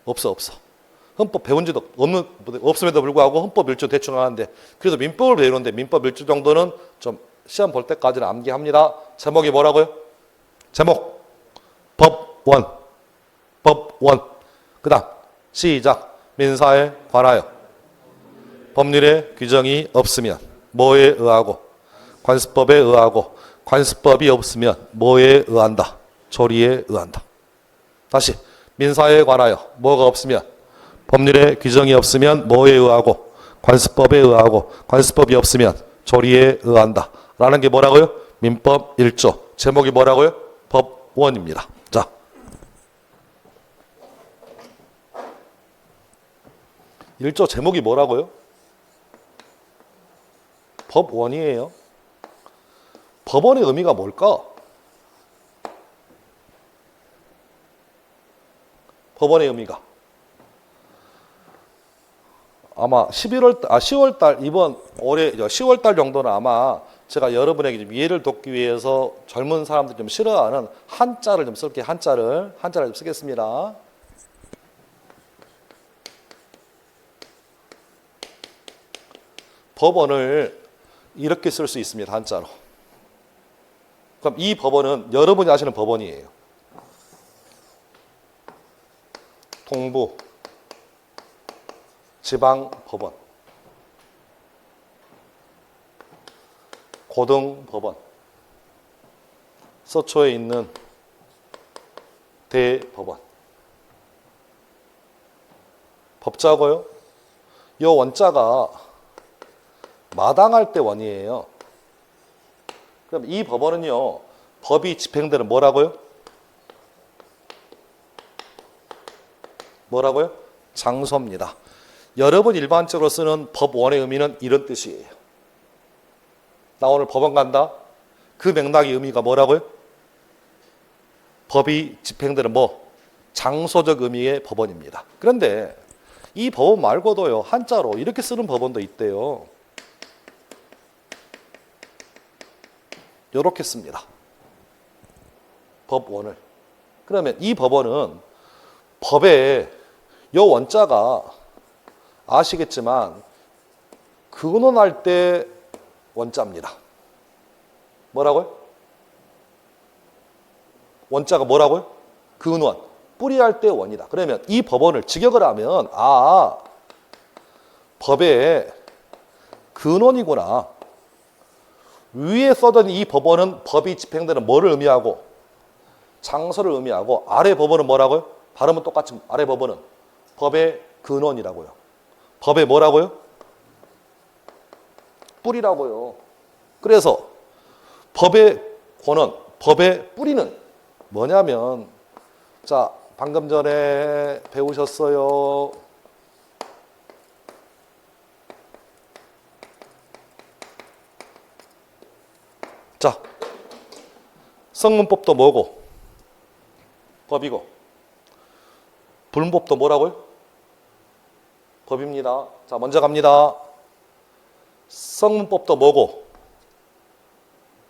없어. 헌법 배운 적도 없음에도 불구하고 헌법 1조 대충 하는데 그래도 민법을 배우는데 민법 1조 정도는 좀 시험 볼 때까지는 암기합니다. 제목이 뭐라고요? 제목 법원. 그 다음 시작. 민사에 관하여 법률의 규정이 없으면 뭐에 의하고 관습법에 의하고 관습법이 없으면 뭐에 의한다. 조리에 의한다. 다시 민사에 관하여 뭐가 없으면 법률의 규정이 없으면 뭐에 의하고 관습법에 의하고 관습법이 없으면 조리에 의한다. 라는 게 뭐라고요? 민법 1조. 제목이 뭐라고요? 법원입니다. 자, 1조 제목이 뭐라고요? 법원이에요. 법원의 의미가 뭘까? 법원의 의미가 아마 10월달 이번 올해 10월달 정도는 아마 제가 여러분에게 좀 이해를 돕기 위해서 젊은 사람들이 좀 싫어하는 한자를 좀 쓸게요. 한자를 좀 쓰겠습니다. 법원을 이렇게 쓸 수 있습니다. 한자로. 그럼 이 법원은 여러분이 아시는 법원이에요. 동부 지방법원, 고등법원, 서초에 있는 대법원. 법자고요. 이 원자가 마당할 때 원이에요. 그럼 이 법원은요, 법이 집행되는 뭐라고요? 뭐라고요? 장소입니다. 여러분 일반적으로 쓰는 법원의 의미는 이런 뜻이에요. 나 오늘 법원 간다. 그 맥락의 의미가 뭐라고요? 법이 집행되는 장소적 의미의 법원입니다. 그런데 이 법원 말고도요, 한자로 이렇게 쓰는 법원도 있대요. 이렇게 씁니다. 법원을. 그러면 이 법원은 법의 요 원자가 아시겠지만 근원할 때 원자입니다. 뭐라고요? 원자가 뭐라고요? 근원. 뿌리할 때 원이다. 그러면 이 법원을 직역을 하면 법의 근원이구나. 위에 써던 이 법원은 법이 집행되는 뭐를 의미하고 장소를 의미하고 아래 법원은 뭐라고요? 발음은 똑같이 아래 법원은 법의 근원이라고요. 법의 뭐라고요? 뿌리라고요. 그래서 법의 권원, 법의 뿌리는 뭐냐면 자, 방금 전에 배우셨어요. 자, 성문법도 뭐고? 법이고. 불문법도 뭐라고요? 법입니다. 자, 먼저 갑니다. 성문법도 뭐고?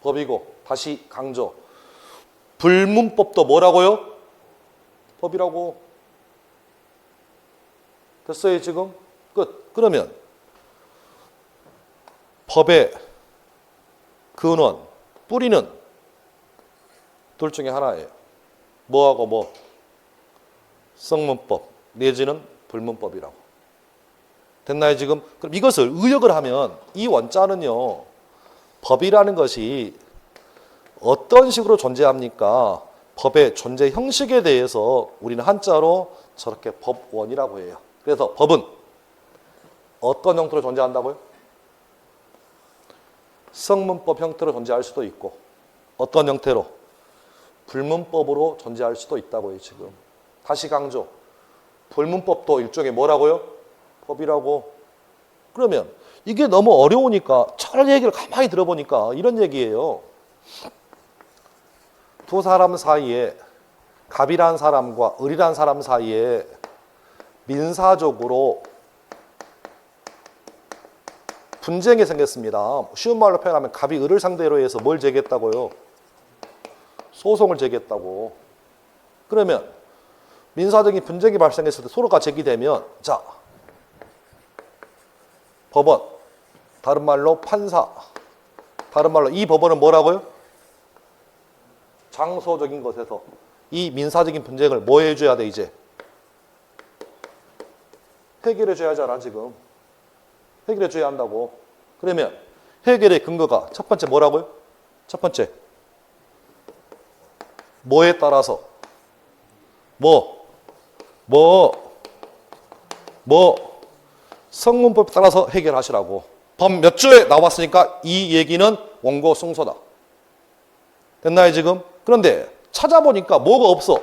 법이고. 다시 강조. 불문법도 뭐라고요? 법이라고. 됐어요, 지금? 끝. 그러면 법의 근원, 뿌리는 둘 중에 하나예요. 뭐하고 뭐? 성문법 내지는 불문법이라고. 됐나요, 지금? 그럼 이것을 의역을 하면 이 원자는요, 법이라는 것이 어떤 식으로 존재합니까? 법의 존재 형식에 대해서 우리는 한자로 저렇게 법원이라고 해요. 그래서 법은 어떤 형태로 존재한다고요? 성문법 형태로 존재할 수도 있고 어떤 형태로? 불문법으로 존재할 수도 있다고요, 지금. 다시 강조. 불문법도 일종의 뭐라고요? 법이라고. 그러면 이게 너무 어려우니까 철 얘기를 가만히 들어보니까 이런 얘기예요. 두 사람 사이에 갑이란 사람과 을이란 사람 사이에 민사적으로 분쟁이 생겼습니다. 쉬운 말로 표현하면 갑이 을을 상대로 해서 뭘 제기했다고요? 소송을 제기했다고. 그러면 민사적인 분쟁이 발생했을 때 서로가 제기되면 자, 법원, 다른 말로 판사, 다른 말로 이 법원은 뭐라고요? 장소적인 것에서 이 민사적인 분쟁을 뭐 해줘야 돼, 이제? 해결해줘야 하잖아, 지금. 해결해줘야 한다고. 그러면 해결의 근거가 첫 번째 뭐라고요? 첫 번째. 뭐에 따라서? 성문법에 따라서 해결하시라고. 법 몇 조에 나왔으니까 이 얘기는 원고 승소다. 됐나요, 지금? 그런데 찾아보니까 뭐가 없어?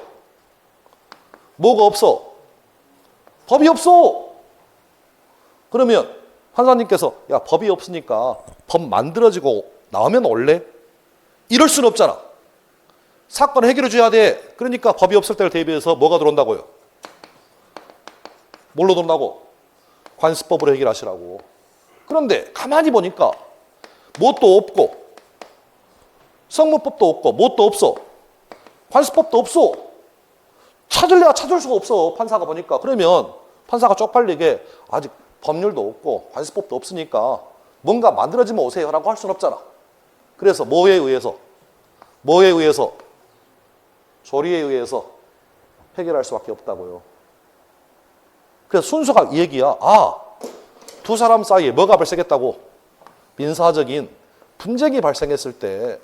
뭐가 없어? 법이 없어. 그러면 판사님께서 야, 법이 없으니까 법 만들어지고 나오면 올래? 이럴 수는 없잖아. 사건 해결해 줘야 돼. 그러니까 법이 없을 때를 대비해서 뭐가 들어온다고요? 뭘로 들어온다고? 관습법으로 해결하시라고. 그런데 가만히 보니까 뭣도 없고 성문법도 없고 뭣도 없어. 관습법도 없어. 찾을래야 찾을 수가 없어. 판사가 보니까. 그러면 판사가 쪽팔리게 아직 법률도 없고 관습법도 없으니까 뭔가 만들어지면 오세요 라고 할 수는 없잖아. 그래서 뭐에 의해서 뭐에 의해서? 조리에 의해서 해결할 수밖에 없다고요. 그래서 순서가 이 얘기야. 아, 두 사람 사이에 뭐가 발생했다고? 민사적인 분쟁이 발생했을 때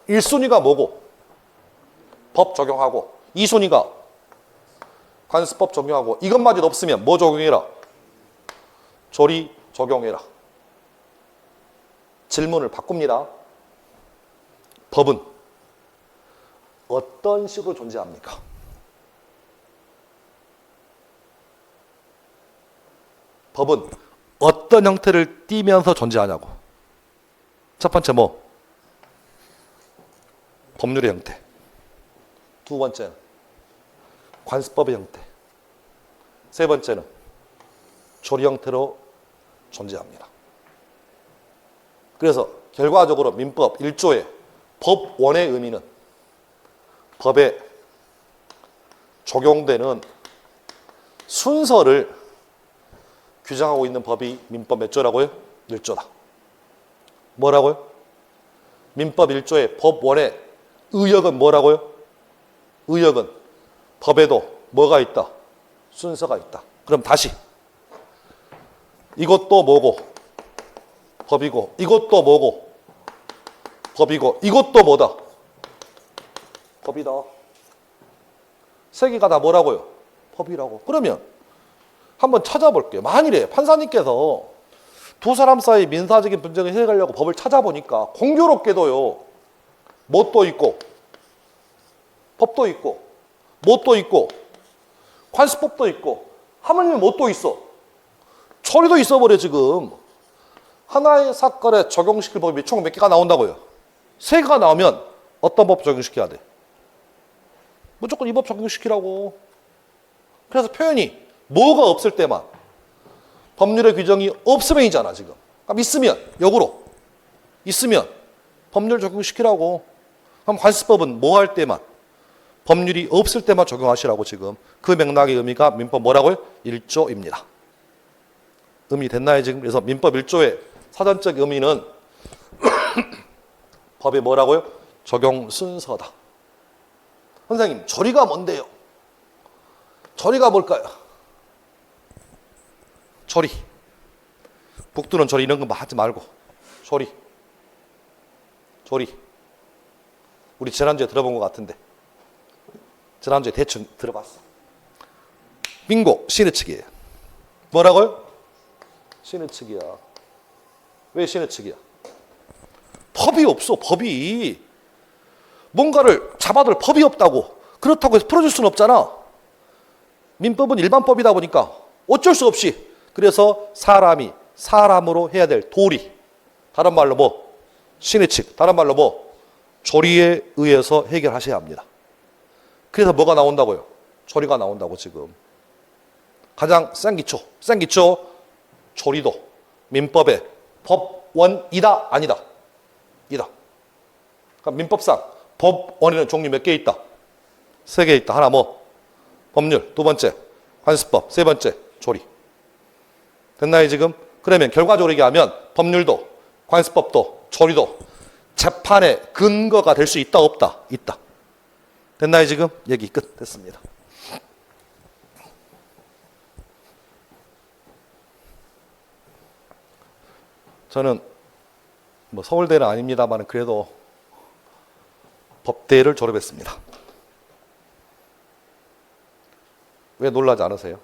1순위가 뭐고? 법 적용하고 2순위가 관습법 적용하고 이것마저 없으면 뭐 적용해라? 조리 적용해라. 질문을 바꿉니다. 법은 어떤 식으로 존재합니까? 법은 어떤 형태를 띠면서 존재하냐고. 첫 번째 뭐? 법률의 형태. 두 번째는 관습법의 형태. 세 번째는 조리 형태로 존재합니다. 그래서 결과적으로 민법 1조의 법원의 의미는 법에 적용되는 순서를 규정하고 있는 법이 민법 몇 조라고요? 1조다. 뭐라고요? 민법 1조의 법원의 의역은 뭐라고요? 의역은 법에도 뭐가 있다? 순서가 있다. 그럼 다시 이것도 뭐고? 법이고 이것도 뭐고? 법이고 이것도 뭐다? 법이다. 세 개가 다 뭐라고요? 법이라고. 그러면 한번 찾아볼게요. 만일에 판사님께서 두 사람 사이 민사적인 분쟁을 해결하려고 법을 찾아보니까 공교롭게도요. 뭣도 있고 법도 있고 뭣도 있고 관습법도 있고 하물며 뭣도 있어? 조리도 있어버려 지금. 하나의 사건에 적용시킬 법이 총 몇 개가 나온다고요? 세 개가 나오면 어떤 법 적용시켜야 돼? 무조건 이 법 적용시키라고. 그래서 표현이 뭐가 없을 때만 법률의 규정이 없으면이잖아 지금. 그럼 있으면 역으로 있으면 법률 적용시키라고. 그럼 관습법은 뭐 할 때만? 법률이 없을 때만 적용하시라고 지금. 그 맥락의 의미가 민법 뭐라고요? 1조입니다. 의미 됐나요 지금? 그래서 민법 1조의 사전적 의미는 법의 뭐라고요? 적용 순서다. 선생님, 조리가 뭔데요? 조리가 뭘까요? 조리. 북두는 조리 이런 거 하지 말고. 조리. 조리. 우리 지난주에 들어본 것 같은데. 지난주에 대충 들어봤어. 빙고, 시내치기예요. 뭐라고요? 시내치기야. 왜 시내치기야? 법이 없어, 법이. 뭔가를 잡아둘 법이 없다고. 그렇다고 해서 풀어줄 수는 없잖아. 민법은 일반법이다 보니까 어쩔 수 없이. 그래서 사람이 사람으로 해야 될 도리. 다른 말로 뭐? 시내칙. 다른 말로 뭐? 조리에 의해서 해결하셔야 합니다. 그래서 뭐가 나온다고요? 조리가 나온다고 지금. 가장 센 기초. 센 기초. 조리도 민법의 법원이다 아니다? 이다. 그러니까 민법상 법원에는 종류 몇 개 있다? 3개 있다. 하나 뭐? 법률. 두 번째 관습법. 세 번째 조리. 됐나요 지금? 그러면 결과적으로 얘기하면 법률도 관습법도 조리도 재판의 근거가 될 수 있다 없다? 있다. 됐나요 지금? 얘기 끝. 됐습니다. 저는 뭐 서울대는 아닙니다만 그래도 법대를 졸업했습니다. 왜 놀라지 않으세요?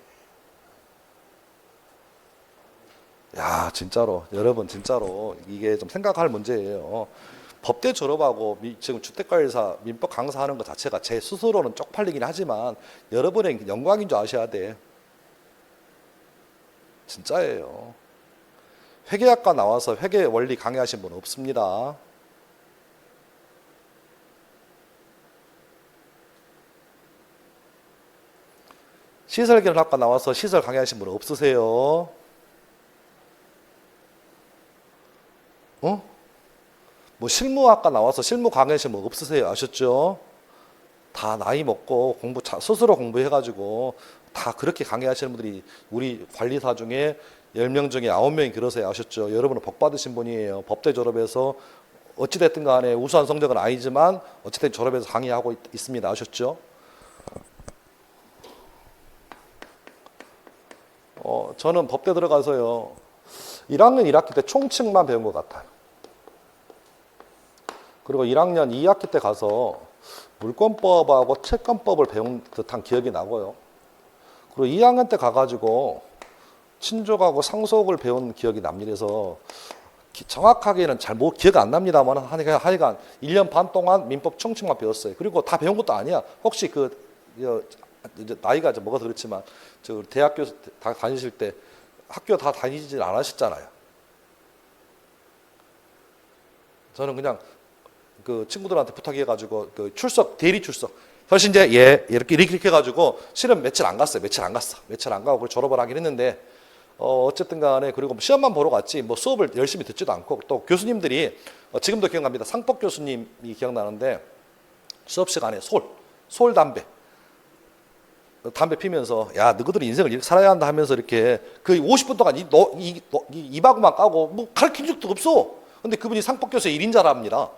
야, 진짜로 여러분 진짜로 이게 좀 생각할 문제예요. 법대 졸업하고 지금 주택관리사 민법 강사하는 것 자체가 제 스스로는 쪽팔리긴 하지만 여러분의 영광인 줄 아셔야 돼. 진짜예요. 회계학과 나와서 회계 원리 강의하신 분 없습니다. 시설계열학과 나와서 시설 강의하신 분 없으세요? 뭐 실무학과 나와서 실무 강의하신 분 없으세요? 아셨죠? 다 나이 먹고 스스로 공부해가지고 다 그렇게 강의하시는 분들이 우리 관리사 중에 10명 중에 9명이 그러세요. 아셨죠? 여러분은 복 받으신 분이에요. 법대 졸업해서 어찌됐든 간에 우수한 성적은 아니지만 어쨌든 졸업해서 강의하고 있습니다. 아셨죠? 저는 법대 들어가서요. 1학년 1학기 때 총칙만 배운 것 같아요. 그리고 1학년 2학기 때 가서 물권법하고 채권법을 배운 듯한 기억이 나고요. 그리고 2학년 때 가가지고 친족하고 상속을 배운 기억이 납니다. 그래서 정확하게는 잘 기억 안 납니다만 하여간 1년 반 동안 민법 총칙만 배웠어요. 그리고 다 배운 것도 아니야. 혹시 이제 나이가 좀 먹어서 그렇지만 저 대학교 다 다니실 때 학교 다 다니질 않으셨잖아요. 저는 그냥 그 친구들한테 부탁해가지고 그 대리 출석. 사실 이제 이렇게 해가지고 실은 며칠 안 갔어요. 며칠 안 가고 졸업을 하긴 했는데 어쨌든 간에 그리고 시험만 보러 갔지 뭐 수업을 열심히 듣지도 않고 또 교수님들이 지금도 기억납니다. 상법 교수님이 기억나는데 수업 시간에 솔 담배 피면서 야 너희들은 인생을 이렇게 살아야 한다 하면서 이렇게 그 50분 동안 이바구만 까고 뭐 가르친 적도 없어. 근데 그분이 상법 교수의 1인자랍니다.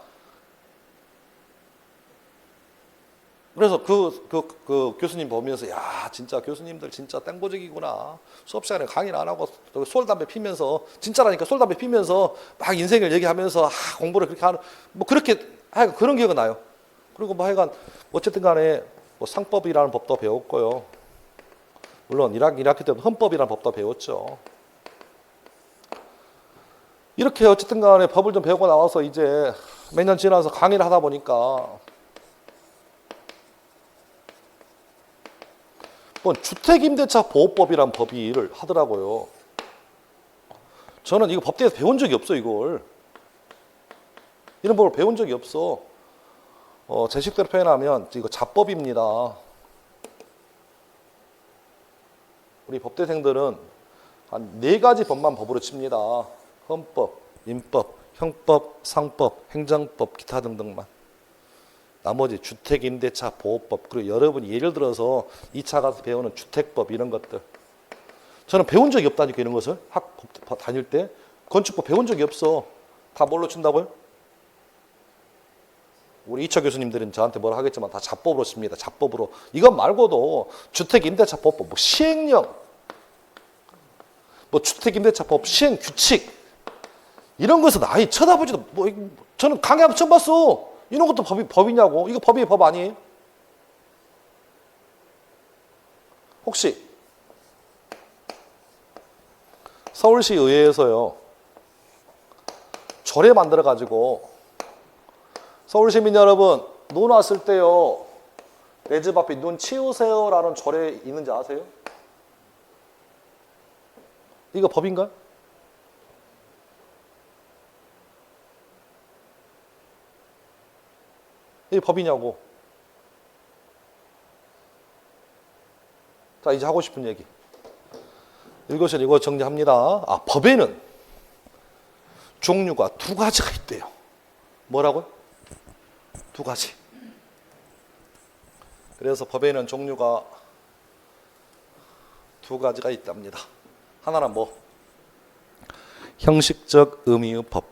그래서 그 교수님 보면서 야 진짜 교수님들 진짜 땡보적이구나. 수업 시간에 강의를 안 하고 솔 담배 피면서 진짜라니까 솔 담배 피면서 막 인생을 얘기하면서 공부를 그렇게 하는 뭐 그렇게 하여간 그런 기억은 나요. 그리고 뭐 하여간 어쨌든 간에 뭐 상법이라는 법도 배웠고요. 물론 1학기 때도 헌법이라는 법도 배웠죠. 이렇게 어쨌든 간에 법을 좀 배우고 나와서 이제 몇 년 지나서 강의를 하다 보니까 주택임대차 보호법이라는 법을 하더라고요. 저는 이거 법대에서 배운 적이 없어 이걸. 이런 법을 배운 적이 없어. 제 식대로 표현하면 이거 자법입니다. 우리 법대생들은 한 4가지 법만 법으로 칩니다. 헌법, 민법, 형법, 상법, 행정법, 기타 등등만. 나머지 주택임대차 보호법 그리고 여러분이 예를 들어서 2차 가서 배우는 주택법 이런 것들 저는 배운 적이 없다니까 이런 것을 학법 다닐 때 건축법 배운 적이 없어. 다 뭘로 친다고요? 우리 2차 교수님들은 저한테 뭐라 하겠지만 다 자법으로 칩니다. 자법으로. 이것 말고도 주택임대차 보호법, 뭐 시행령, 뭐 주택임대차법 시행규칙 이런 것은 아예 쳐다보지도 뭐 저는 강의하면 처음 봤어. 이런 것도 법이냐고. 이거 법이에요, 법 아니에요? 혹시 서울시 의회에서요 조례 만들어 가지고 서울시민 여러분 눈 왔을 때요 내 집 앞에 눈 치우세요라는 조례 있는지 아세요? 이거 법인가요? 이게 법이냐고. 자, 이제 하고 싶은 얘기. 이것은 이거 정리합니다. 법에는 종류가 2가지가 있대요. 뭐라고요? 2가지. 그래서 법에는 종류가 2가지가 있답니다. 하나는 뭐? 형식적 의미의 법.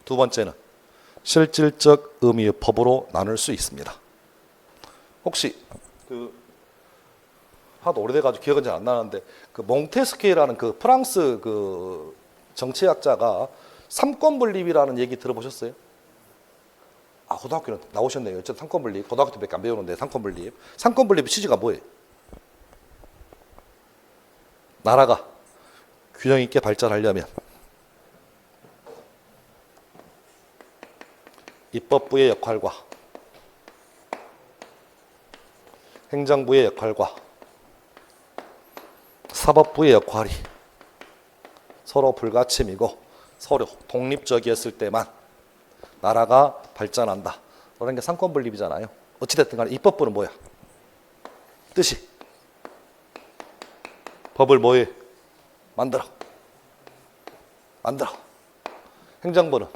2번째는 실질적 의미의 법으로 나눌 수 있습니다. 혹시 하도 오래돼가지고 기억은 잘 안 나는데 몽테스키에라는 프랑스 정치학자가 삼권분립이라는 얘기 들어보셨어요? 고등학교는 나오셨네요. 어쨌든 삼권분립 고등학교 때밖에 안 배우는데 삼권분립의 취지가 뭐예요? 나라가 균형 있게 발전하려면 입법부의 역할과 행정부의 역할과 사법부의 역할이 서로 불가침이고 서로 독립적이었을 때만 나라가 발전한다. 그런 게 삼권분립이잖아요. 어찌됐든 간에 입법부는 뭐야? 뜻이 법을 뭐해? 만들어. 행정부는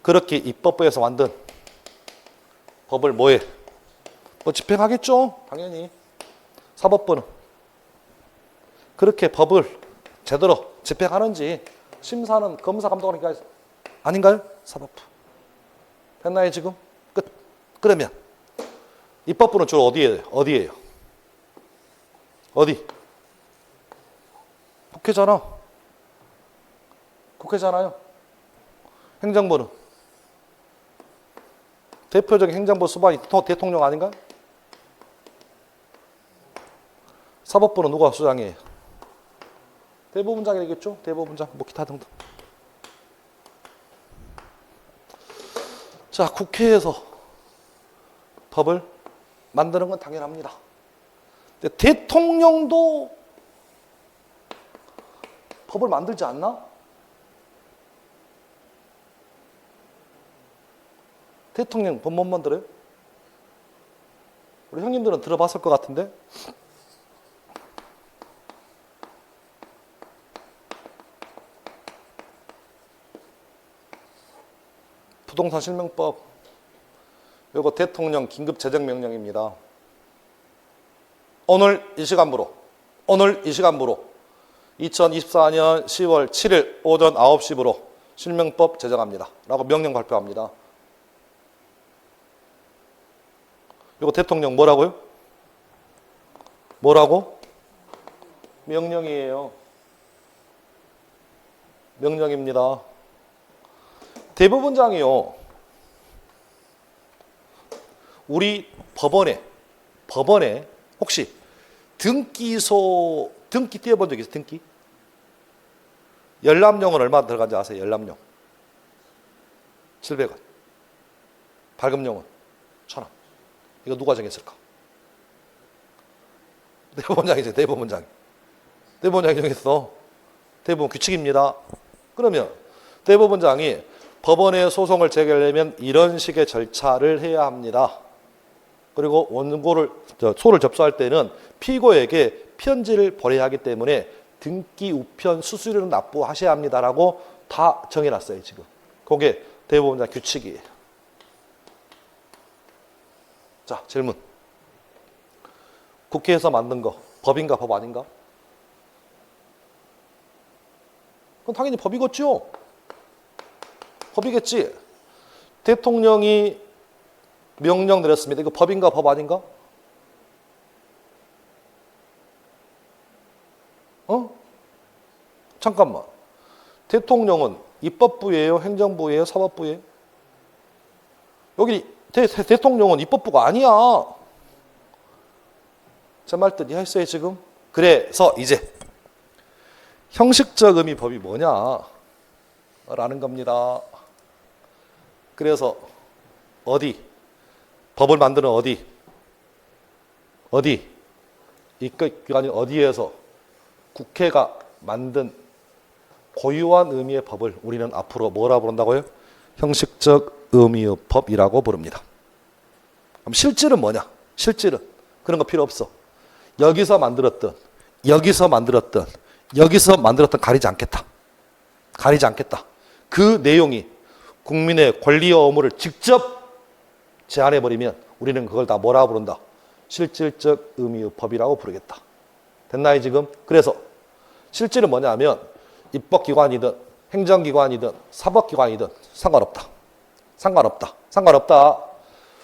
그렇게 입법부에서 만든 법을 뭐해? 집행하겠죠? 당연히. 사법부는 그렇게 법을 제대로 집행하는지 심사는 검사 감독하니까 아닌가요? 사법부. 됐나요 지금? 끝. 그러면 입법부는 주로 어디예요? 어디? 국회잖아요. 행정부는? 대표적인 행정부 수반이 대통령 아닌가요? 사법부는 누가 수장이에요? 대법원장이 되겠죠? 대법원장, 뭐 기타 등등. 자, 국회에서 법을 만드는 건 당연합니다. 근데 대통령도 법을 만들지 않나? 대통령 법 못 만들어요? 우리 형님들은 들어봤을 것 같은데? 부동산 실명법, 요거 대통령 긴급 제정명령입니다. 오늘 이 시간부로 2024년 10월 7일 오전 9시부로 실명법 제정합니다. 라고 명령 발표합니다. 요거 대통령 뭐라고요? 뭐라고? 명령이에요. 명령입니다. 대법원장이요. 우리 법원에 혹시 등기 띄워본 적 있어요? 등기? 열람용은 얼마 들어간지 아세요? 열람용 700원. 발급용은 1,000원. 이거 누가 정했을까? 대법원장이죠. 대법원장이 정했어. 대법원 규칙입니다. 그러면 대법원장이 법원에 소송을 제기하려면 이런 식의 절차를 해야 합니다. 그리고 소를 접수할 때는 피고에게 편지를 보내야 하기 때문에 등기 우편 수수료는 납부하셔야 합니다라고 다 정해놨어요. 지금 그게 대법원장 규칙이에요. 자, 질문. 국회에서 만든 거 법인가 법 아닌가? 그건 당연히 법이겠죠. 법이겠지. 대통령이 명령 내렸습니다. 이거 법인가 법 아닌가? 잠깐만. 대통령은 입법부예요? 행정부예요? 사법부예요? 여기 대통령은 입법부가 아니야. 제 말 뜻 이해했어요 지금? 그래서 이제 형식적 의미 법이 뭐냐 라는 겁니다. 그래서 법을 만드는 입법기관이 어디에서 국회가 만든 고유한 의미의 법을 우리는 앞으로 뭐라 부른다고요? 형식적 의미의 법이라고 부릅니다. 그럼 실질은 뭐냐? 실질은 그런 거 필요 없어. 여기서 만들었던 가리지 않겠다. 그 내용이 국민의 권리와 의무를 직접 제한해버리면 우리는 그걸 다 뭐라 부른다? 실질적 의미의 법이라고 부르겠다. 됐나요 지금? 그래서 실질은 뭐냐 하면 입법기관이든 행정기관이든 사법기관이든 상관없다.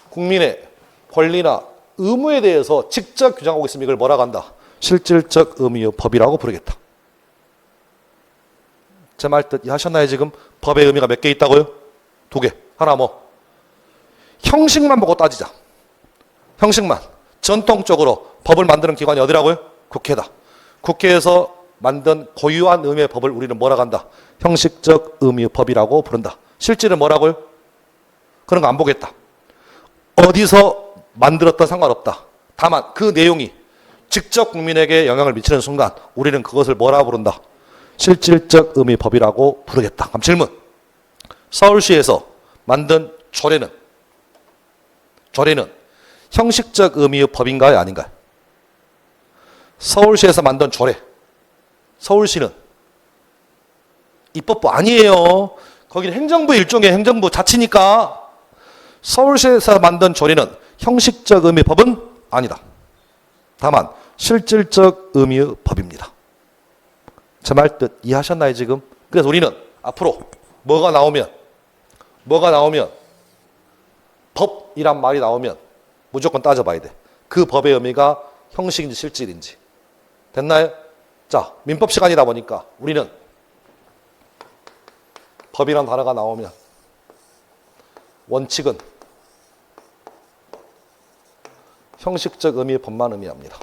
국민의 권리나 의무에 대해서 직접 규정하고 있으면 이걸 뭐라고 한다? 실질적 의미의 법이라고 부르겠다. 제 말 뜻 이해하셨나요 지금? 법의 의미가 몇 개 있다고요? 2개. 하나 뭐? 형식만 보고 따지자. 형식만. 전통적으로 법을 만드는 기관이 어디라고요? 국회다. 국회에서 만든 고유한 의미의 법을 우리는 뭐라고 한다? 형식적 의미의 법이라고 부른다. 실질은 뭐라고요? 그런 거 안 보겠다. 어디서 만들었던 상관없다. 다만 그 내용이 직접 국민에게 영향을 미치는 순간 우리는 그것을 뭐라고 부른다? 실질적 의미의 법이라고 부르겠다. 그럼 질문. 서울시에서 만든 조례는 형식적 의미의 법인가요? 아닌가요? 서울시에서 만든 조례. 서울시는 입법부 아니에요. 거기는 행정부 일종의 행정부 자치니까 서울시에서 만든 조례는 형식적 의미의 법은 아니다. 다만 실질적 의미의 법입니다. 제 말 뜻 이해하셨나요 지금? 그래서 우리는 앞으로 뭐가 나오면 뭐가 나오면 법이란 말이 나오면 무조건 따져봐야 돼. 그 법의 의미가 형식인지 실질인지. 됐나요? 자, 민법 시간이다 보니까 우리는 법이란 단어가 나오면 원칙은 형식적 의미의 법만 의미합니다.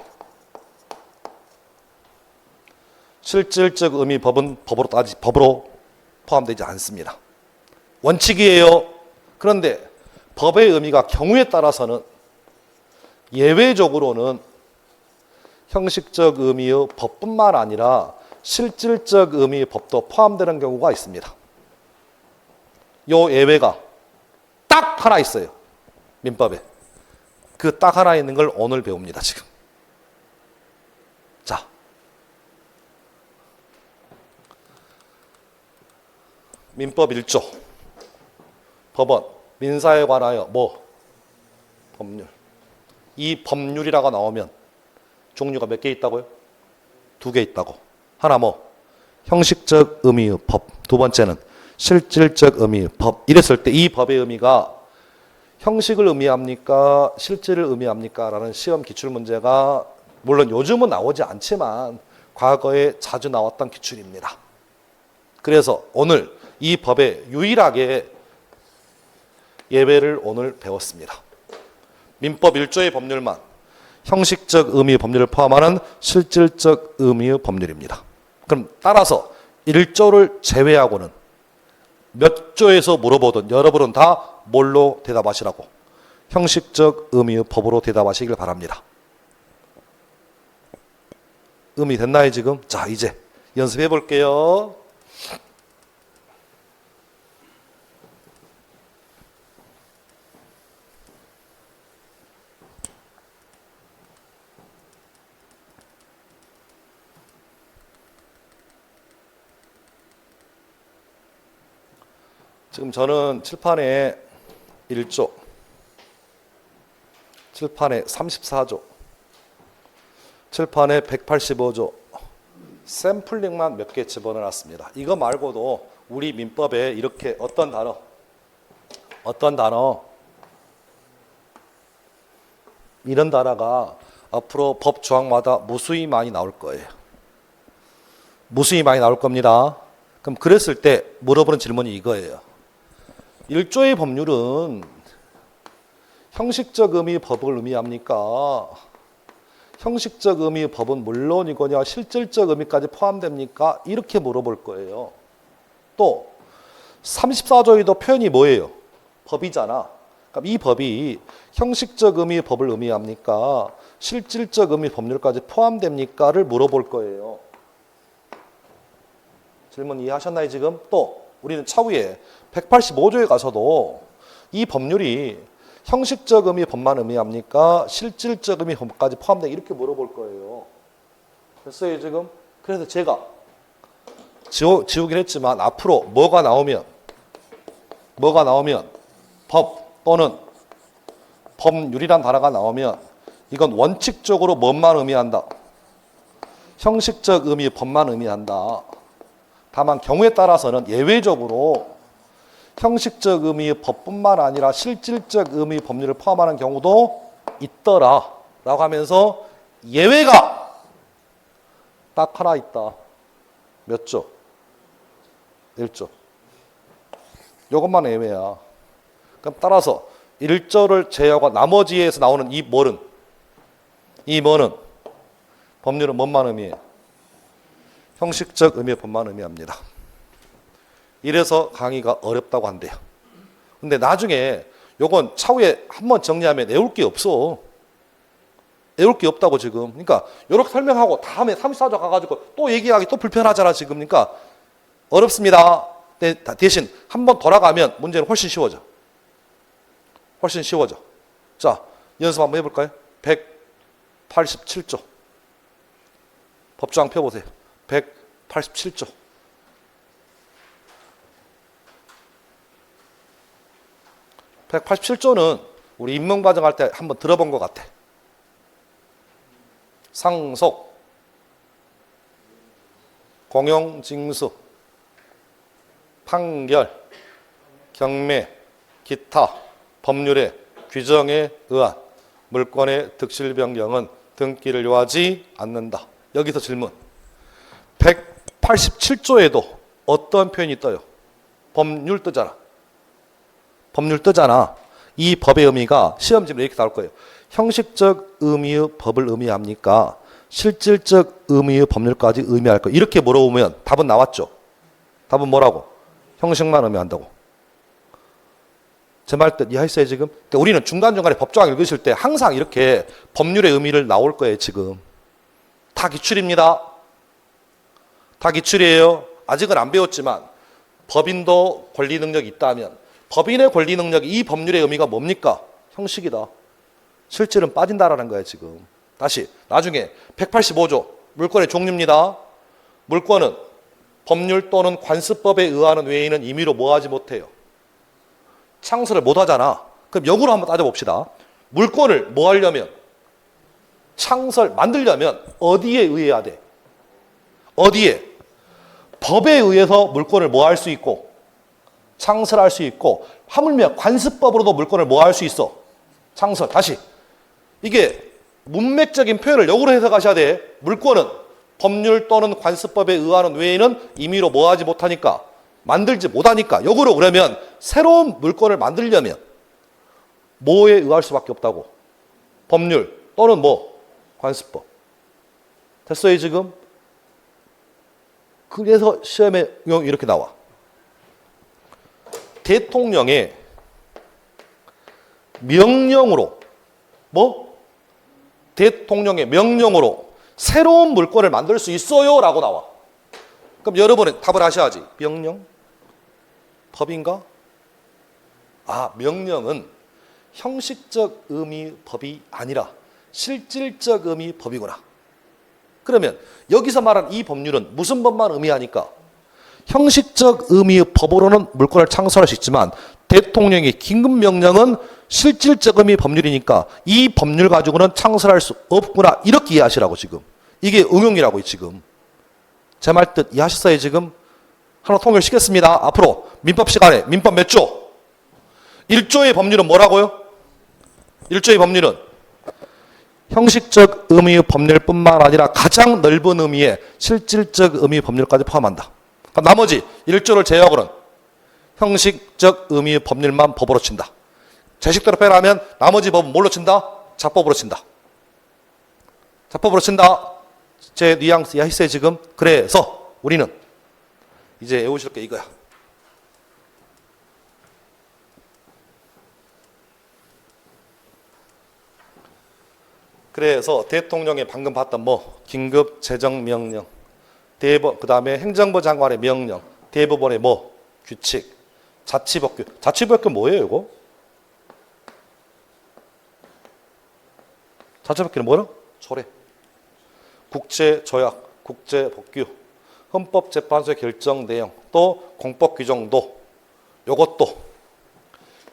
실질적 의미 법은 법으로 포함되지 않습니다. 원칙이에요. 그런데 법의 의미가 경우에 따라서는 예외적으로는 형식적 의미의 법뿐만 아니라 실질적 의미의 법도 포함되는 경우가 있습니다. 요 예외가 딱 하나 있어요. 민법에. 그 딱 하나 있는 걸 오늘 배웁니다. 지금. 자, 민법 1조 법원 민사에 관하여 법률. 이 법률이라고 나오면 종류가 몇 개 있다고요? 2개 있다고. 하나 형식적 의미의 법. 두 번째는 실질적 의미의 법. 이랬을 때 이 법의 의미가 형식을 의미합니까? 실질을 의미합니까? 라는 시험 기출문제가 물론 요즘은 나오지 않지만 과거에 자주 나왔던 기출입니다. 그래서 오늘 이 법에 유일하게 예외를 오늘 배웠습니다. 민법 1조의 법률만 형식적 의미의 법률을 포함하는 실질적 의미의 법률입니다. 그럼 따라서 1조를 제외하고는 몇 조에서 물어보든 여러분은 다 뭘로 대답하시라고? 형식적 의미의 법으로 대답하시길 바랍니다. 의미 됐나요 지금? 자, 이제 연습해 볼게요. 지금 저는 칠판에 1조, 칠판에 34조, 칠판에 185조 샘플링만 몇 개 집어넣었습니다. 이거 말고도 우리 민법에 이렇게 어떤 단어 이런 단어가 앞으로 법 조항마다 무수히 많이 나올 거예요. 무수히 많이 나올 겁니다. 그럼 그랬을 때 물어보는 질문이 이거예요. 1조의 법률은 형식적 의미의 법을 의미합니까? 형식적 의미의 법은 물론이거냐 실질적 의미까지 포함됩니까? 이렇게 물어볼 거예요. 또 34조에도 표현이 뭐예요? 법이잖아. 그럼 이 법이 형식적 의미의 법을 의미합니까? 실질적 의미의 법률까지 포함됩니까?를 물어볼 거예요. 질문 이해하셨나요 지금? 또 우리는 차후에 185조에 가서도 이 법률이 형식적 의미의 법만 의미합니까? 실질적 의미의 법까지 포함돼 이렇게 물어볼 거예요. 됐어요 지금? 그래서 제가 지우긴 했지만 앞으로 뭐가 나오면 법 또는 법률이란 단어가 나오면 이건 원칙적으로 뭔만 의미한다? 형식적 의미의 법만 의미한다. 다만 경우에 따라서는 예외적으로 형식적 의미의 법뿐만 아니라 실질적 의미의 법률을 포함하는 경우도 있더라 라고 하면서 예외가 딱 하나 있다. 몇 조? 1조. 이것만 예외야. 그럼 따라서 1조를 제외하고 나머지에서 나오는 이 뭐는 법률은 뭔만 의미해요? 형식적 의미의 법만 의미합니다. 이래서 강의가 어렵다고 한대요. 근데 나중에 요건 차후에 한번 정리하면 외울 게 없어. 외울 게 없다고 지금. 그러니까 이렇게 설명하고 다음에 34조 가가지고 또 얘기하기 또 불편하잖아 지금. 그러니까 어렵습니다. 대신 한번 돌아가면 문제는 훨씬 쉬워져. 훨씬 쉬워져. 자, 연습 한번 해볼까요? 187조. 법조항 펴보세요. 187조. 187조는 우리 입문과정 할 때 한번 들어본 것 같아. 상속, 공용징수, 판결, 경매, 기타 법률의 규정에 의한 물권의 득실 변경은 등기를 요하지 않는다. 여기서 질문. 187조에도 어떤 표현이 떠요? 법률 뜨잖아. 법률 뜨잖아. 이 법의 의미가 시험 질문에 이렇게 나올 거예요. 형식적 의미의 법을 의미합니까? 실질적 의미의 법률까지 의미할 거. 이렇게 물어보면 답은 나왔죠. 답은 뭐라고? 형식만 의미한다고. 제 말 뜻 이해하셨어요 지금? 그러니까 우리는 중간중간에 법조항 읽으실 때 항상 이렇게 법률의 의미를 나올 거예요 지금. 다 기출입니다. 다 기출이에요. 아직은 안 배웠지만 법인도 권리 능력이 있다면 법인의 권리 능력이 이 법률의 의미가 뭡니까? 형식이다. 실질은 빠진다라는 거예요 지금. 다시 나중에 185조 물권의 종류입니다. 물권은 법률 또는 관습법에 의하는 외에는 임의로 뭐하지 못해요. 창설을 못하잖아. 그럼 역으로 한번 따져봅시다. 물권을 뭐 하려면 창설 만들려면 어디에 의해야 돼? 어디에? 법에 의해서 물권을 뭐 할 수 있고 창설할 수 있고 하물며 관습법으로도 물권을 뭐 할 수 있어? 창설. 다시 이게 문맥적인 표현을 역으로 해석하셔야 돼. 물권은 법률 또는 관습법에 의하는 외에는 임의로 뭐 하지 못하니까 만들지 못하니까 역으로 그러면 새로운 물권을 만들려면 뭐에 의할 수밖에 없다고? 법률 또는 뭐? 관습법. 됐어요 지금? 그래서 시험에 이렇게 나와. 대통령의 명령으로 뭐? 대통령의 명령으로 새로운 물권을 만들 수 있어요 라고 나와. 그럼 여러분은 답을 하셔야지. 명령? 법인가? 아, 명령은 형식적 의미 법이 아니라 실질적 의미 법이구나. 그러면 여기서 말한 이 법률은 무슨 법만 의미하니까? 형식적 의미의 법으로는 물권을 창설할 수 있지만 대통령의 긴급명령은 실질적 의미 법률이니까 이 법률 가지고는 창설할 수 없구나. 이렇게 이해하시라고 지금. 이게 응용이라고 지금. 제 말 뜻 이해하셨어요 지금? 하나 통일시켰습니다. 앞으로 민법 시간에 민법 몇 조? 1조의 법률은 뭐라고요? 1조의 법률은 형식적 의미의 법률뿐만 아니라 가장 넓은 의미의 실질적 의미의 법률까지 포함한다. 그러니까 나머지 1조를 제외하고는 형식적 의미의 법률만 법으로 친다. 제식대로 빼라면 나머지 법은 뭘로 친다? 자법으로 친다. 자법으로 친다. 제 뉘앙스 이해하셨어요 지금? 그래서 우리는 이제 외우실 게 이거야. 그래서 대통령의 방금 봤던 뭐 긴급 재정명령, 대법 그다음에 행정부 장관의 명령, 대법원의 뭐 규칙, 자치법규. 자치법규 뭐예요 이거? 자치법규는 뭐라? 조례. 국제조약, 국제법규, 헌법재판소의 결정 내용, 또 공법규정도 요것도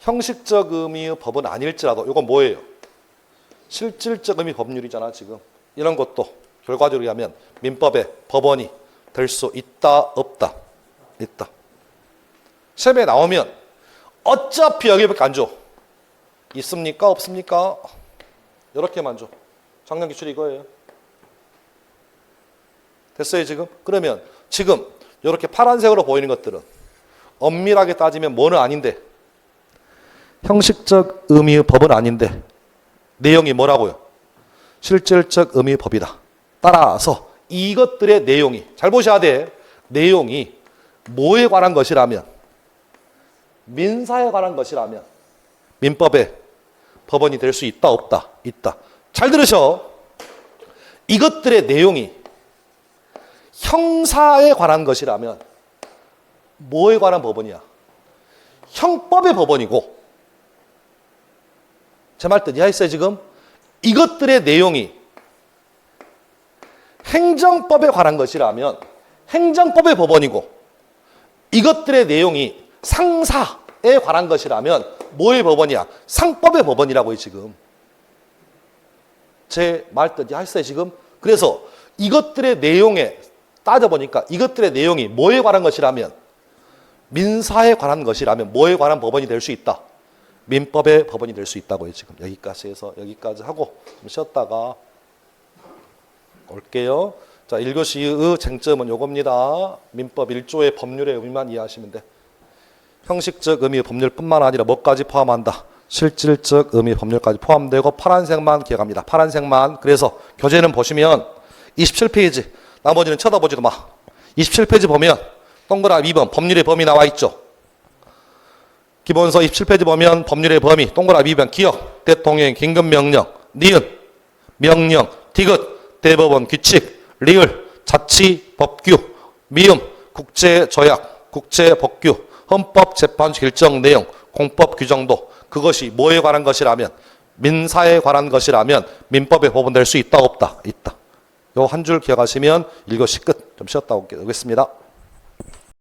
형식적 의미의 법은 아닐지라도 요건 뭐예요? 실질적 의미 법률이잖아 지금. 이런 것도 결과적으로 하면 민법의 법원이 될 수 있다 없다? 있다. 시험에 나오면 어차피 여기밖에 안 줘. 있습니까 없습니까? 이렇게만 줘. 작년 기출이 이거예요. 됐어요 지금? 그러면 지금 이렇게 파란색으로 보이는 것들은 엄밀하게 따지면 뭐는 아닌데 형식적 의미의 법은 아닌데 내용이 뭐라고요? 실질적 의미의 법이다. 따라서 이것들의 내용이 잘 보셔야 돼. 내용이 뭐에 관한 것이라면 민사에 관한 것이라면 민법의 법원이 될 수 있다 없다? 있다. 잘 들으셔. 이것들의 내용이 형사에 관한 것이라면 뭐에 관한 법원이야? 형법의 법원이고. 제 말 뜻 이해했어요 지금? 이것들의 내용이 행정법에 관한 것이라면 행정법의 법원이고 이것들의 내용이 상사에 관한 것이라면 뭐의 법원이야? 상법의 법원이라고요 지금. 제 말 뜻 이해했어요 지금? 그래서 이것들의 내용에 따져보니까 이것들의 내용이 뭐에 관한 것이라면 민사에 관한 것이라면 뭐에 관한 법원이 될 수 있다? 민법의 법원이 될 수 있다고요. 지금 여기까지 해서 여기까지 하고 좀 쉬었다가 올게요. 자, 1교시의 쟁점은 요겁니다. 민법 1조의 법률의 의미만 이해하시면 돼. 형식적 의미의 법률뿐만 아니라 뭐까지 포함한다. 실질적 의미의 법률까지 포함되고 파란색만 기억합니다. 파란색만. 그래서 교재는 보시면 27페이지. 나머지는 쳐다보지도 마. 27페이지 보면 동그라미 2번 법률의 범위 나와 있죠. 기본서 27페이지 보면 법률의 범위 동그라미 2번 기억, 대통령, 긴급명령, 니은, 명령, 디귿, 대법원, 규칙, 리을, 자치, 법규, 미음, 국제조약, 국제법규, 헌법재판소 결정 내용, 공법 규정도 그것이 뭐에 관한 것이라면 민사에 관한 것이라면 민법에 법원될 수 있다 없다? 있다. 요 한 줄 기억하시면 1교시 끝. 좀 쉬었다 오겠습니다.